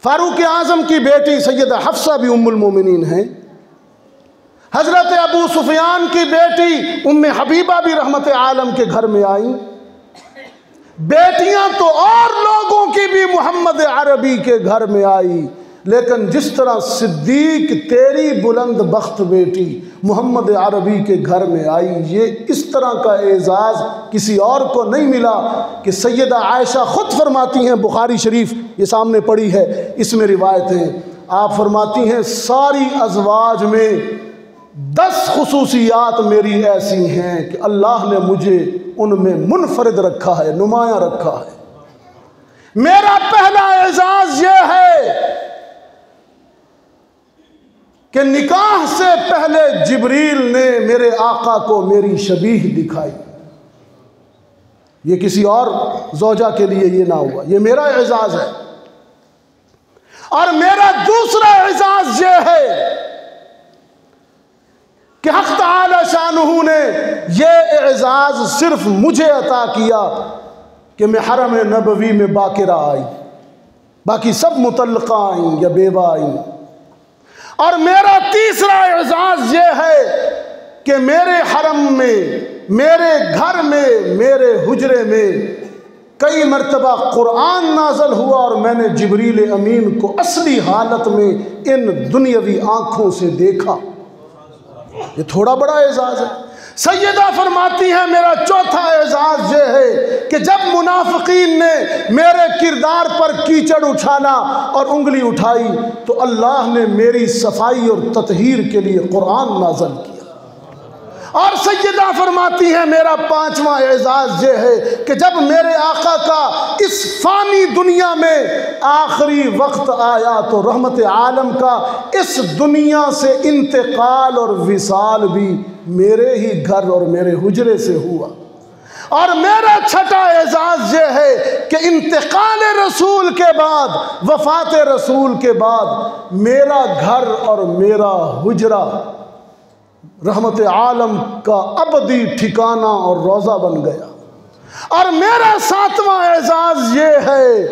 फारूक आज़म की बेटी सैयदा हफ्सा भी उम्मुल मोमिनीन है। हजरत अबू सुफियान की बेटी उम्मे हबीबा भी रहमत आलम के घर में आई। बेटियां तो और लोगों की भी मोहम्मद अरबी के घर में आई, लेकिन जिस तरह सिद्दीक तेरी बुलंद बख्त बेटी मोहम्मद अरबी के घर में आई, ये इस तरह का एजाज़ किसी और को नहीं मिला कि सैयदा आयशा ख़ुद फरमाती हैं, बुखारी शरीफ ये सामने पड़ी है, इसमें रिवायत है, आप फरमाती हैं सारी अज़वाज में 10 खुसूसियात मेरी ऐसी हैं कि अल्लाह ने मुझे उनमें मुनफरिद रखा है, नुमाया रखा है। मेरा पहला एजाज़ ये है कि निकाह से पहले जिब्रील ने मेरे आका को मेरी शबीह दिखाई। ये किसी और ज़ौजा के लिए ये ना हुआ, ये मेरा एजाज़ है। और मेरा दूसरा एजाज़ ये है कि हक़ तआला शानुहु ने ये एजाज़ सिर्फ मुझे अता किया कि मैं हरम नबवी में बाकिरा आई, बाकी सब मुतल्लक़ा आईं या बेवा आईं। और मेरा तीसरा एजाज़ ये है कि मेरे हरम में, मेरे घर में, मेरे हुजरे में कई मरतबा कुरान नाज़ल हुआ और मैंने जिब्रील अमीन को असली हालत में इन दुनियावी आँखों से देखा। ये थोड़ा बड़ा एजाज़ है। सैयदा फरमाती हैं मेरा चौथा एजाज़ ये है कि जब मुनाफिकीन ने मेरे किरदार पर कीचड़ उछाला और उंगली उठाई तो अल्लाह ने मेरी सफाई और ततहीर के लिए कुरान नाज़ल किया। और सैयदा फरमाती हैं मेरा पांचवा एजाज़ ये है कि जब मेरे आका का इस फानी दुनिया में आखिरी वक्त आया तो रहमत आलम का इस दुनिया से इंतकाल और विसाल भी मेरे ही घर और मेरे हुजरे से हुआ। और मेरा छठा एजाज़ ये है कि इंतकाल रसूल के बाद, वफ़ात रसूल के बाद मेरा घर और मेरा हुजरा रहमत आलम का अबदी ठिकाना और रोज़ा बन गया। और मेरा सातवां एजाज़ ये है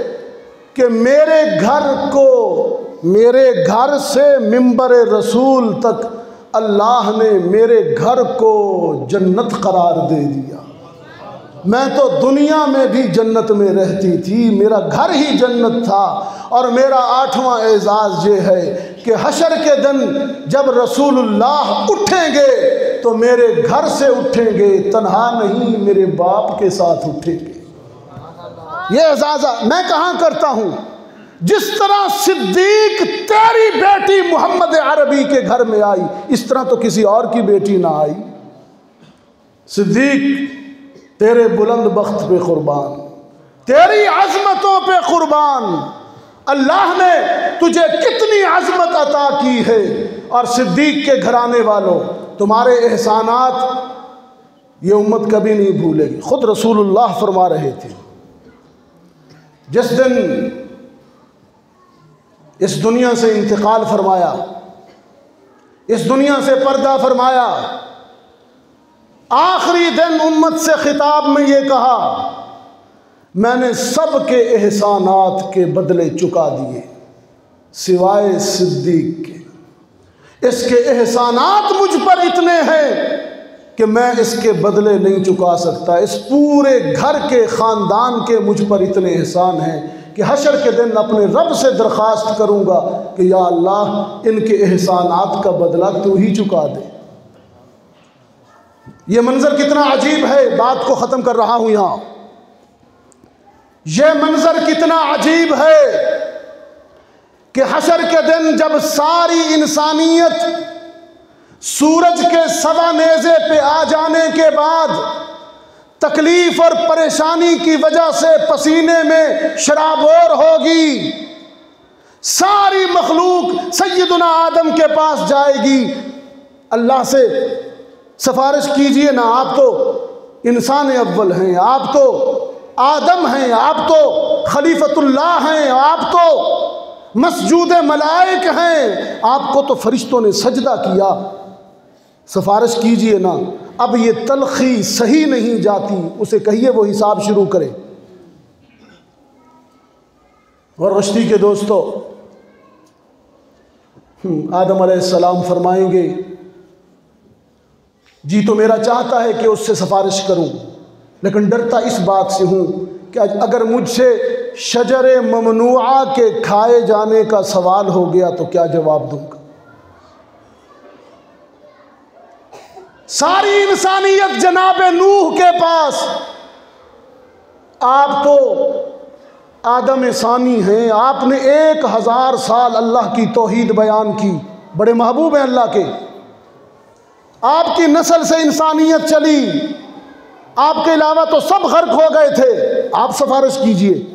कि मेरे घर को, मेरे घर से मिंबर रसूल तक अल्लाह ने मेरे घर को जन्नत करार दे दिया। मैं तो दुनिया में भी जन्नत में रहती थी, मेरा घर ही जन्नत था। और मेरा आठवां एजाज़ ये है कि हशर के दिन जब रसूलुल्लाह उठेंगे तो मेरे घर से उठेंगे, तन्हा नहीं मेरे बाप के साथ उठेंगे। ये एजाज़ मैं कहाँ करता हूँ? जिस तरह सिद्दीक तेरी बेटी मोहम्मद अरबी के घर में आई, इस तरह तो किसी और की बेटी ना आई। सिद्दीक तेरे बुलंद बख्त पे कुर्बान, तेरी अज़मतों पे कुर्बान। अल्लाह ने तुझे कितनी अज़मत अता की है। और सिद्दीक के घराने वालों, तुम्हारे एहसानात ये उम्मत कभी नहीं भूलेगी। खुद रसूलुल्लाह फरमा रहे थे, जिस दिन इस दुनिया से इंतकाल फरमाया, इस दुनिया से पर्दा फरमाया, आखिरी दिन उम्मत से खिताब में ये कहा, मैंने सब के एहसानात के बदले चुका दिए सिवाय सिद्दीक के। इसके एहसानात मुझ पर इतने हैं कि मैं इसके बदले नहीं चुका सकता। इस पूरे घर के ख़ानदान के मुझ पर इतने एहसान हैं कि हशर के दिन अपने रब से दरख्वास्त करूँगा कि या अल्लाह इनके एहसानात का बदला तू ही चुका दे। ये मंज़र कितना अजीब है, बात को ख़त्म कर रहा हूँ यहाँ। यह मंज़र कितना अजीब है कि हशर के दिन जब सारी इंसानियत सूरज के सवा नेज़े पे आ जाने के बाद तकलीफ और परेशानी की वजह से पसीने में शराबोर होगी, सारी मखलूक सैयदुना आदम के पास जाएगी, अल्लाह से सिफारिश कीजिए ना, आप तो इंसान अव्वल हैं, आप तो आदम हैं, आप तो खलीफतुल्लाह हैं, आप तो मसजूद मलाइक हैं, आपको तो फरिश्तों ने सजदा किया, सिफारिश कीजिए ना। अब ये तलखी सही नहीं जाती, उसे कहिए वो हिसाब शुरू करे। और गश्ती के दोस्तों, आदम अलैहिस्सलाम फरमाएंगे, जी तो मेरा चाहता है कि उससे सिफारिश करूं, लेकिन डरता इस बात से हूं कि अगर मुझसे शजरे ममनुआ के खाए जाने का सवाल हो गया तो क्या जवाब दूंगा। सारी इंसानियत जनाबे नूह के पास, आप तो आदम सानी हैं, आपने 1000 साल अल्लाह की तौहीद बयान की, बड़े महबूब हैं अल्लाह के, आपकी नस्ल से इंसानियत चली, आपके अलावा तो सब गर्क हो गए थे, आप सिफारिश कीजिए।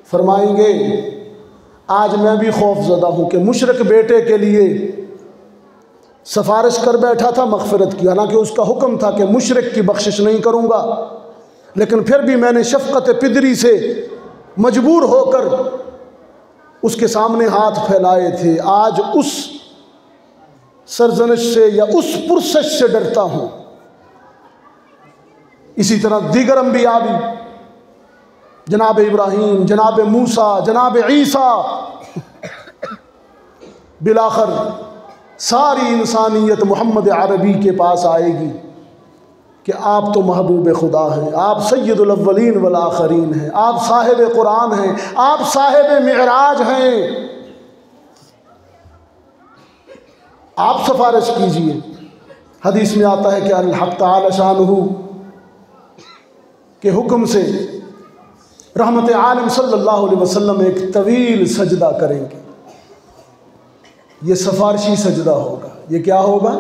फरमाएंगे, आज मैं भी खौफजदा हूं कि मुशरिक बेटे के लिए सिफारिश कर बैठा था मग़फ़िरत की, हालांकि उसका हुक्म था कि मुशरिक की बख्शिश नहीं करूंगा, लेकिन फिर भी मैंने शफ़क़त पिदरी से मजबूर होकर उसके सामने हाथ फैलाए थे। आज उस सरजनिश से या उस पुरसश से डरता हूं। इसी तरह दीगर अंबिया भी, जनाब इब्राहीम, जनाब मूसा, जनाब ईसा, बिलाखर सारी इंसानियत मोहम्मद अरबी के पास आएगी कि आप तो महबूब खुदा हैं, आप सैयदुल अव्वलीन वल आखरीन हैं, आप साहिब कुरान हैं, आप साहिब मिअराज हैं, आप सिफारिश कीजिए। हदीस में आता है कि अल्लाह तआला शानुहु के हुक्म से रहमत आलम सल्लल्लाहु अलैहि वसल्लम एक तवील सजदा करेंगे, ये सिफारिशी सजदा होगा। ये क्या होगा?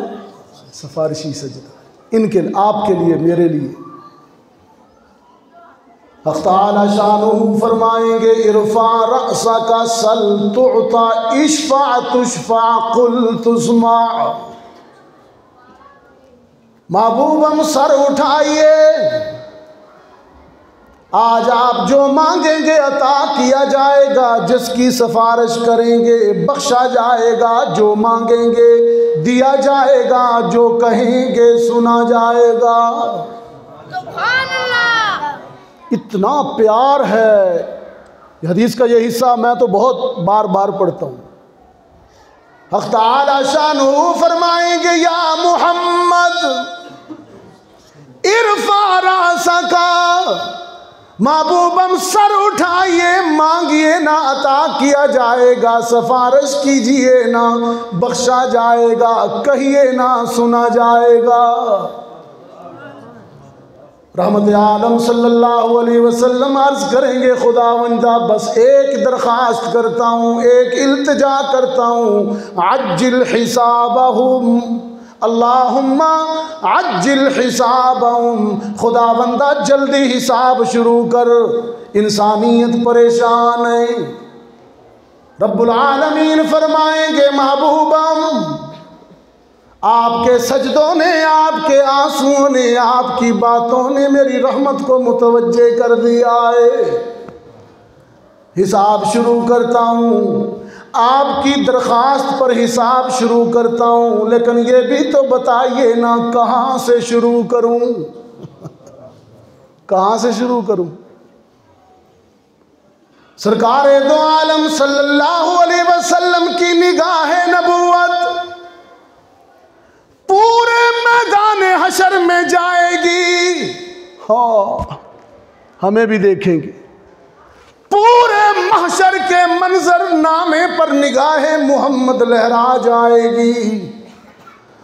सिफारिशी सजदा, इनके आपके लिए, मेरे लिए। अल्लाह तआला शानुहु फरमाएंगे, इरफा रअसका सल तुअता इशफा तुशफा कुल तुस्मा। महबूब हम सर उठाइए, आज आप जो मांगेंगे अता किया जाएगा, जिसकी सिफारिश करेंगे बख्शा जाएगा, जो मांगेंगे दिया जाएगा, जो कहेंगे सुना जाएगा। सुभान अल्लाह। इतना प्यार है। हदीस का ये हिस्सा मैं तो बहुत बार बार पढ़ता हूँ। हक़ तआला शानुहु फरमाएंगे, या मोहम्मद इरफा रासका, महबूबम सर उठाइए, मांगिए ना अता किया जाएगा, सिफारिश कीजिए ना बख्शा जाएगा, कहिए ना सुना जाएगा। रहमत आलम सल्लल्लाहु अलैहि वसल्लम अर्ज करेंगे, खुदावंदा बस एक दरख्वास्त करता हूँ, एक इल्तिजा करता हूँ, अज्जिल हिसाबहुम, अल्लाहुम्मा अज्जिल हिसाबहुम, खुदावंदा जल्दी हिसाब शुरू कर, इंसानियत परेशान है। रब्बुल आलमीन फरमाएंगे, महबूबम आपके सजदों ने, आपके आंसुओं ने, आपकी बातों ने मेरी रहमत को मुतवज्जे कर दिया है, हिसाब शुरू करता हूँ, आपकी दरख्वास्त पर हिसाब शुरू करता हूँ, लेकिन ये भी तो बताइए ना कहाँ से शुरू करूँ, कहाँ से शुरू करूँ। सरकार दो आलम सल्लल्लाहु अलैहि वसल्लम की निगाह नबुवत पूरे मैदान हशर में जाएगी। हाँ, हमें भी देखेंगे। पूरे महशर के मंजर नामे पर निगाह मोहम्मद लहरा जाएगी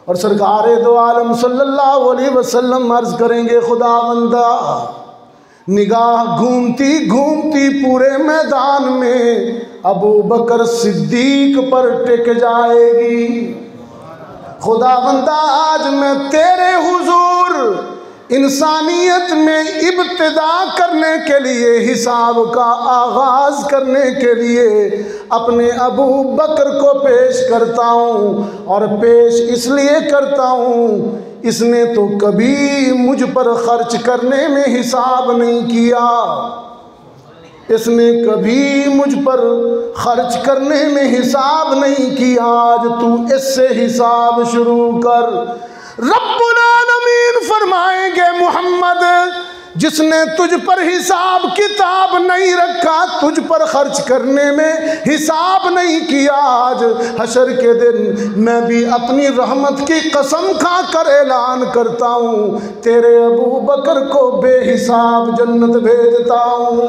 और सरकार दो आलम सल्लल्लाहु अलैहि वसल्लम अर्ज करेंगे, खुदावंदा निगाह घूमती घूमती पूरे मैदान में अबू बकर सिद्दीक पर टिक जाएगी। खुदावंदा आज मैं तेरे हुजूर इंसानियत में इब्तिदा करने के लिए, हिसाब का आगाज़ करने के लिए अपने अबू बकर को पेश करता हूँ। और पेश इसलिए करता हूँ, इसने तो कभी मुझ पर खर्च करने में हिसाब नहीं किया, इसने कभी मुझ पर खर्च करने में हिसाब नहीं किया। आज तू इससे हिसाब शुरू कर। रब्बुल आलमीन फरमाएंगे, मोहम्मद जिसने तुझ पर हिसाब किताब नहीं रखा, तुझ पर खर्च करने में हिसाब नहीं किया, आज हशर के दिन मैं भी अपनी रहमत की कसम खा कर ऐलान करता हूँ, तेरे अबू बकर को बेहिसाब जन्नत भेजता हूँ।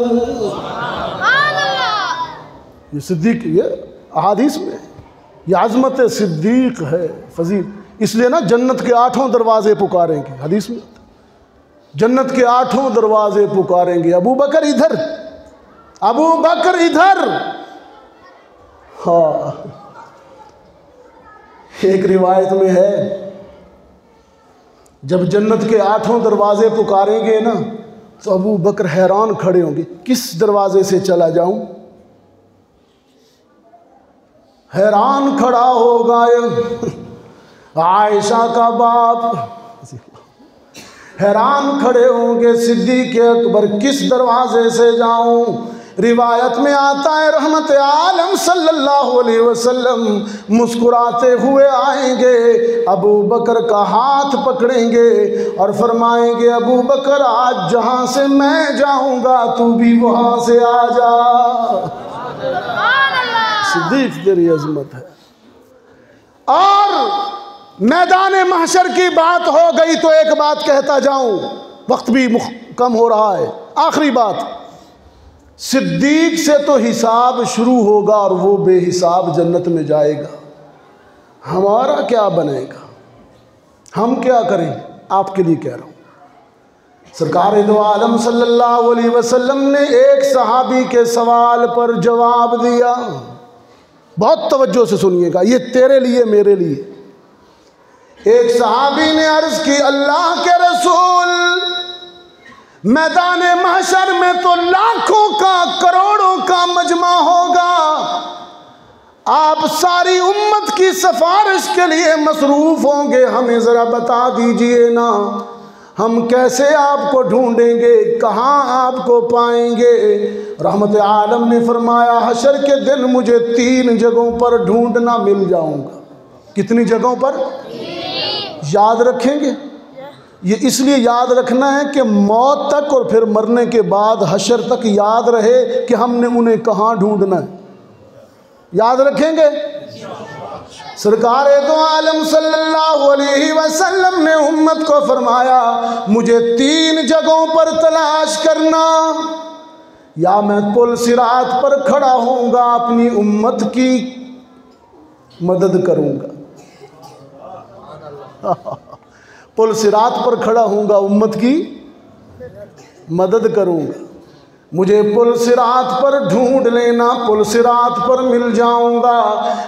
ये सिद्दीक, ये अहादीस में ये आज़मत सिद्दीक है, फजील। इसलिए ना जन्नत के 8 दरवाजे पुकारेंगे, हदीस में जन्नत के 8 दरवाजे पुकारेंगे। अबू बकर इधर, अबू बकर इधर। हाँ, एक रिवायत में है, जब जन्नत के 8 दरवाजे पुकारेंगे ना तो अबू बकर हैरान खड़े होंगे, किस दरवाजे से चला जाऊं। हैरान खड़ा होगा आयशा का बाप, हैरान खड़े होंगे सिद्दीक़ अकबर, किस दरवाजे से जाऊं। रिवायत में आता है रहमत आलम सल्लल्लाहु अलैहि वसल्लम मुस्कुराते हुए आएंगे, अबू बकर का हाथ पकड़ेंगे और फरमाएंगे, अबू बकर आज जहां से मैं जाऊंगा तू भी वहां से आ जा। सिद्दीक़ तेरी अज़मत है। और मैदान महशर की बात हो गई तो एक बात कहता जाऊं, वक्त भी कम हो रहा है। आखिरी बात, सिद्दीक से तो हिसाब शुरू होगा और वो बेहिसाब जन्नत में जाएगा। हमारा क्या बनेगा, हम क्या करें, आपके लिए कह रहा हूं। सरकार दो आलम सल्लल्लाहु अलैहि वसल्लम ने एक सहाबी के सवाल पर जवाब दिया। बहुत तवज्जो से सुनिएगा, ये तेरे लिए मेरे लिए। एक सहाबी ने अर्ज की, अल्लाह के रसूल, मैदान महशर में तो लाखों का करोड़ों का मजमा होगा, आप सारी उम्मत की सिफारिश के लिए मसरूफ होंगे, हमें ज़रा बता दीजिए ना, हम कैसे आपको ढूंढेंगे, कहाँ आपको पाएंगे। रहमत आलम ने फरमाया, हशर के दिन मुझे 3 जगहों पर ढूंढना मिल जाऊंगा। कितनी जगहों पर? याद रखेंगे, ये इसलिए याद रखना है कि मौत तक और फिर मरने के बाद हशर तक याद रहे कि हमने उन्हें कहाँ ढूंढना है। याद रखेंगे। सरकार दो आलम सल्लल्लाहु अलैहि वसल्लम ने उम्मत को फरमाया, मुझे 3 जगहों पर तलाश करना, या मैं पुल सिरात पर खड़ा होऊंगा अपनी उम्मत की मदद करूंगा। पुल सिरात पर खड़ा होऊंगा, उम्मत की मदद करूंगा। मुझे पुल सिरात पर ढूंढ लेना, पुल सिरात पर मिल जाऊंगा।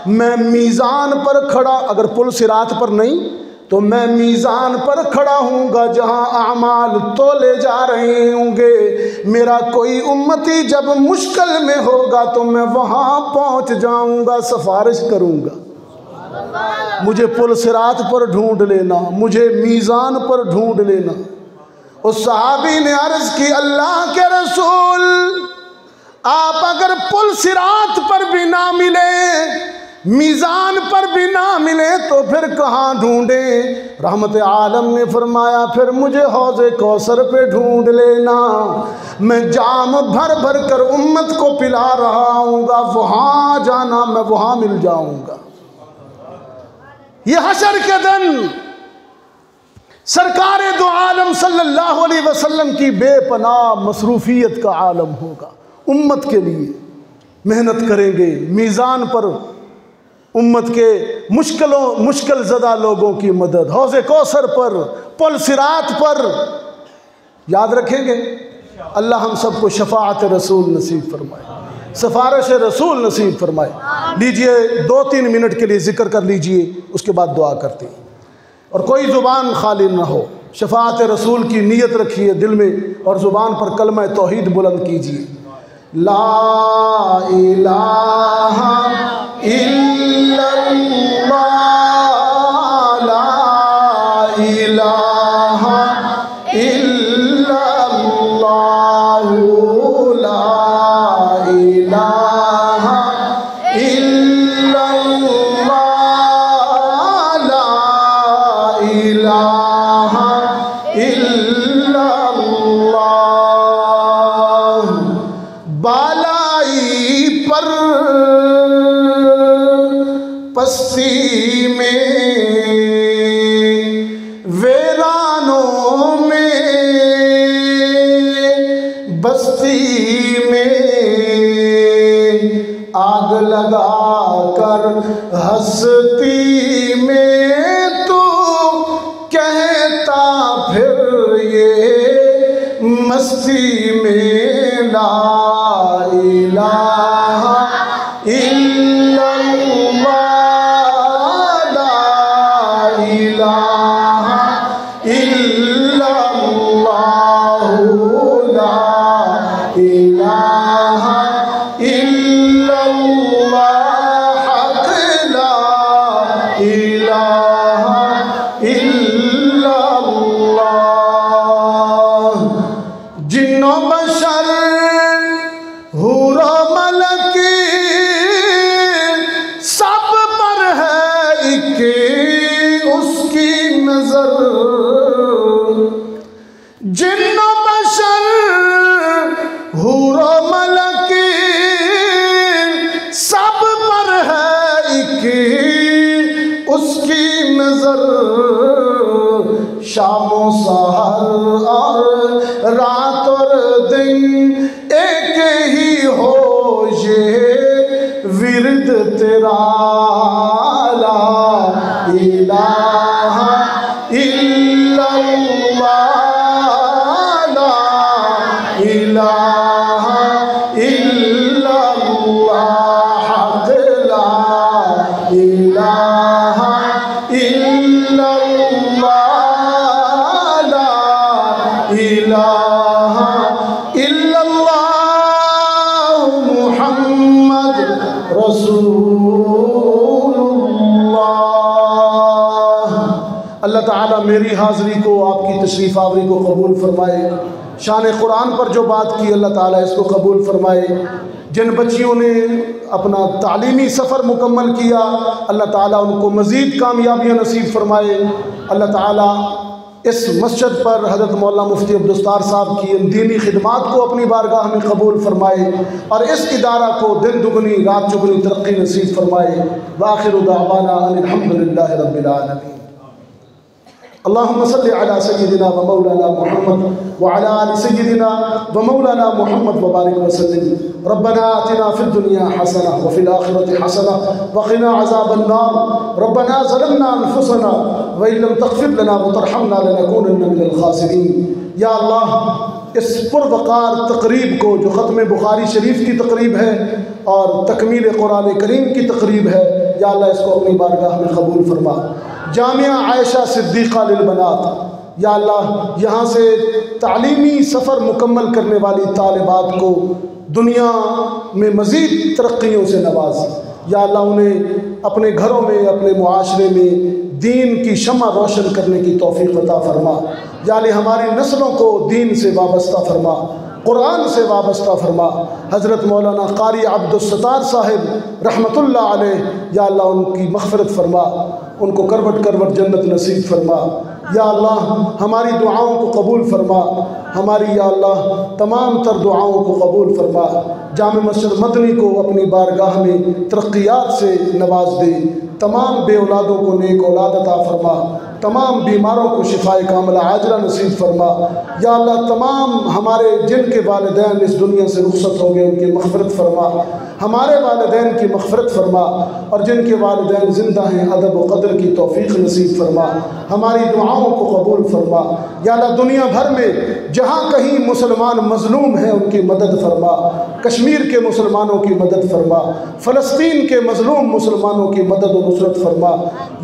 मैं मीज़ान पर खड़ा, अगर पुल सिरात पर नहीं तो मैं मीज़ान पर खड़ा हूँगा जहाँ आमाल तोले जा रहे होंगे। मेरा कोई उम्मती जब मुश्किल में होगा तो मैं वहाँ पहुँच जाऊँगा, सिफारिश करूँगा। मुझे पुल सिरात पर ढूंढ लेना, मुझे मीज़ान पर ढूंढ लेना। उस सहाबी ने अर्ज़ की, अल्लाह के रसूल, आप अगर पुल सिरात पर भी ना मिले, मीज़ान पर भी ना मिले तो फिर कहाँ ढूंढें। रहमत आलम ने फरमाया, फिर मुझे हौज़े कौसर पे ढूंढ लेना, मैं जाम भर भर कर उम्मत को पिला रहा हूँगा, वहाँ जाना, मैं वहाँ मिल जाऊँगा। ये हशर के दिन सरकार दो आलम सल्लल्लाहु अलैहि वसल्लम की बेपनाह मसरूफियत का आलम होगा। उम्मत के लिए मेहनत करेंगे, मीज़ान पर उम्मत के मुश्किल ज़दा लोगों की मदद, हौज़े कौसर पर, पुल सिरात पर। याद रखेंगे। अल्लाह हम सबको शफाअत रसूल नसीब फरमाए, सिफारिश रसूल नसीब फरमाए। लीजिए 2-3 मिनट के लिए ज़िक्र कर लीजिए, उसके बाद दुआ करते हैं। और कोई ज़ुबान खाली ना हो, शफाअत रसूल की नीयत रखिए दिल में और ज़ुबान पर कलमा तौहीद बुलंद कीजिए। ला इलाहा इल्लल्लाह, ला इलाहा इल्लल्लाह, ला इलाहा इल्लल्लाह, ला इलाहा इल्लल्लाह। बालाई पर पस्ती में, वीरानों में, बस्ती में आग लगा कर हस्ती में तू कहता फिर ये मस्ती में, ला इलाहा इल्लल्लाह, ला इलाहा इल्लल्लाह, ला इलाहा इल्लल्लाह, हक़ ला इलाहा इल्लल्लाह। जिन्नो बशर हूरो मलक सब पर है एक उसकी नजर, जिन्नो बशर हूरो मलक सब पर है एक उसकी नजर। शामो सहर और रात और दिन एक ही हो ये विरद तेरा, ला इलाहा इल्लल्लाह, ला इलाहा इल्लल्लाह, हक़ ला इलाहा इल्लल्लाह, ला इलाहा इल्लल्लाह, मुहम्मद रसूलुल्लाह। अल्लाह ताला मेरी हाज़री को, आपकी तशरीफ़ आवरी को कबूल फरमाए। शान कुरान पर जो बात की अल्लाह ताला इसको कबूल फरमाए। जिन बच्चियों ने अपना तालीमी सफ़र मुकम्मल किया अल्लाह ताला उनको मज़ीद कामयाबियाँ नसीब फरमाए। अल्लाह ताला इस मस्जिद पर हज़रत मौलाना मुफ्ती अब्दुस्तार साहब की इन दीनी खिदमात को अपनी बारगाह में कबूल फरमाए और इस इदारा को दिन दुगनी रात चुगनी तरक्की नसीब फरमाए। वाखिरु दावाना अल्हम्दुलिल्लाहि रब्बिल आलमीन। अल्लाहुम्मा सल्लि अला सय्यिदिना व मौलाना मुहम्मद व अला आलि सय्यिदिना व मौलाना मुहम्मद व बारिक व सल्लिम। रब्बना आतिना फिद दुनिया हसना व फिल आखिरति हसना व क़िना अज़ाबन नार। रब्बना ज़लमना अनफुसना व इन लम तग़फिर लना व तरहमना लनकूनन्ना मिनल ख़ासिरीन। या अल्लाह, इस पुरवक़ार तक़रीब को जो ख़त्म बुखारी शरीफ की तक़रीब है और तकमील कुरान करीम की तक़रीब है, या अल्लाह इसको अपनी बारगाह में कबूल फरमा। जामिया आयशा सिद्दीक़ा लिलबनात, या अल्लाह यहाँ से तालीमी सफ़र मुकम्मल करने वाली तालिबात को दुनिया में मज़ीद तरक्कियों से नवाज। या अल्लाह उन्हें अपने घरों में, अपने मुआशरे में दीन की शम्मा रोशन करने की तौफ़ीक़ अता फरमा। या अल्लाह हमारी नस्लों को दीन से वाबस्ता फरमा, कुरान से वाबस्ता फरमा। हज़रत मौलाना क़ारी अब्दुस्सत्तार साहिब रहमतुल्लाह अलैह, या अल्लाह उनकी मग़फ़िरत फरमा, उनको करवट करवट जन्नत नसीब फरमा। या अल्लाह हमारी दुआओं को कबूल फरमा, हमारी या अल्लाह तमाम तर दुआओं को कबूल फरमा। जामे मस्जिद मदनी को अपनी बारगाह में तरक्कियात से नवाज दे। तमाम बे औलादों को नेक औलाद अता फरमा। तमाम बीमारों को शिफाए कामिला आजला नसीब फरमा। या अल्लाह तमाम हमारे जिनके वालिदैन इस दुनिया से रुखसत हो गए उनकी मग़फ़िरत फरमा। हमारे वालिदैन की मग़फ़िरत फ़रमा और जिनके वालिदैन ज़िंदा हैं अदब व क़द्र की तौफ़ीक़ नसीब फ़रमा, हमारी दुआओं को कबूल फ़रमा। या अल्लाह दुनिया भर में जहाँ कहीं मुसलमान मज़लूम हैं उनकी मदद फ़रमा, कश्मीर के मुसलमानों की मदद फ़रमा, फ़लस्तीन के मज़लूम मुसलमानों की मदद व नुसरत फ़रमा।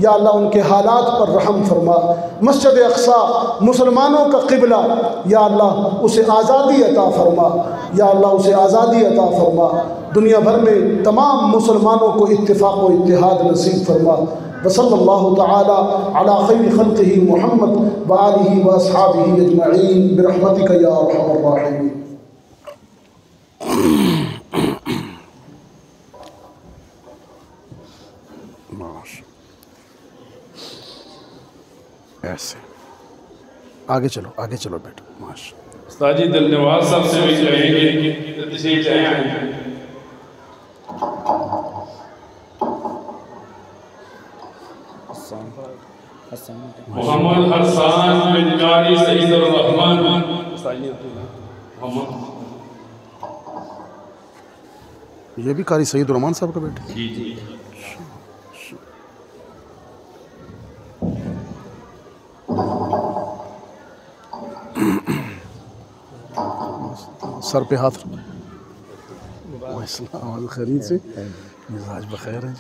या अल्लाह उनके हालात पर रहम फ़रमा। मस्जिद अक़सा मुसलमानों का क़िबला, या अल्लाह उसे आज़ादी अता फ़रमा, या अल्लाह उसे आज़ादी अता फ़रमा। दुनिया भर में तमाम मुसलमानों को इत्तिफ़ाक़ व इत्तिहाद नसीब फ़रमा। वसल्लल्लाहु तआला अला खैरि ख़ल्क़िही मुहम्मद व आलिही व अस्हाबिही अजमईन बिरहमतिका या अरहमर राहिमीन। ऐसे आगे चलो बेटा। माशा उस्ताद जी दिलनवाज साहब से भी कहेंगे तशरीफ ले आएं। मोहम्मद हसन बिन कारी सईदुर रहमान ये भी कारी सईदुर रहमान साहब का बेटा। जी जी सर पे हाथ खरीद से मिजाज बखैर है।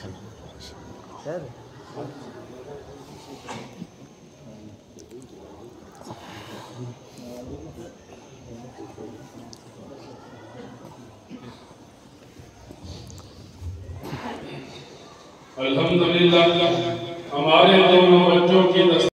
अल्हम्दुलिल्लाह हमारे दोनों बच्चों की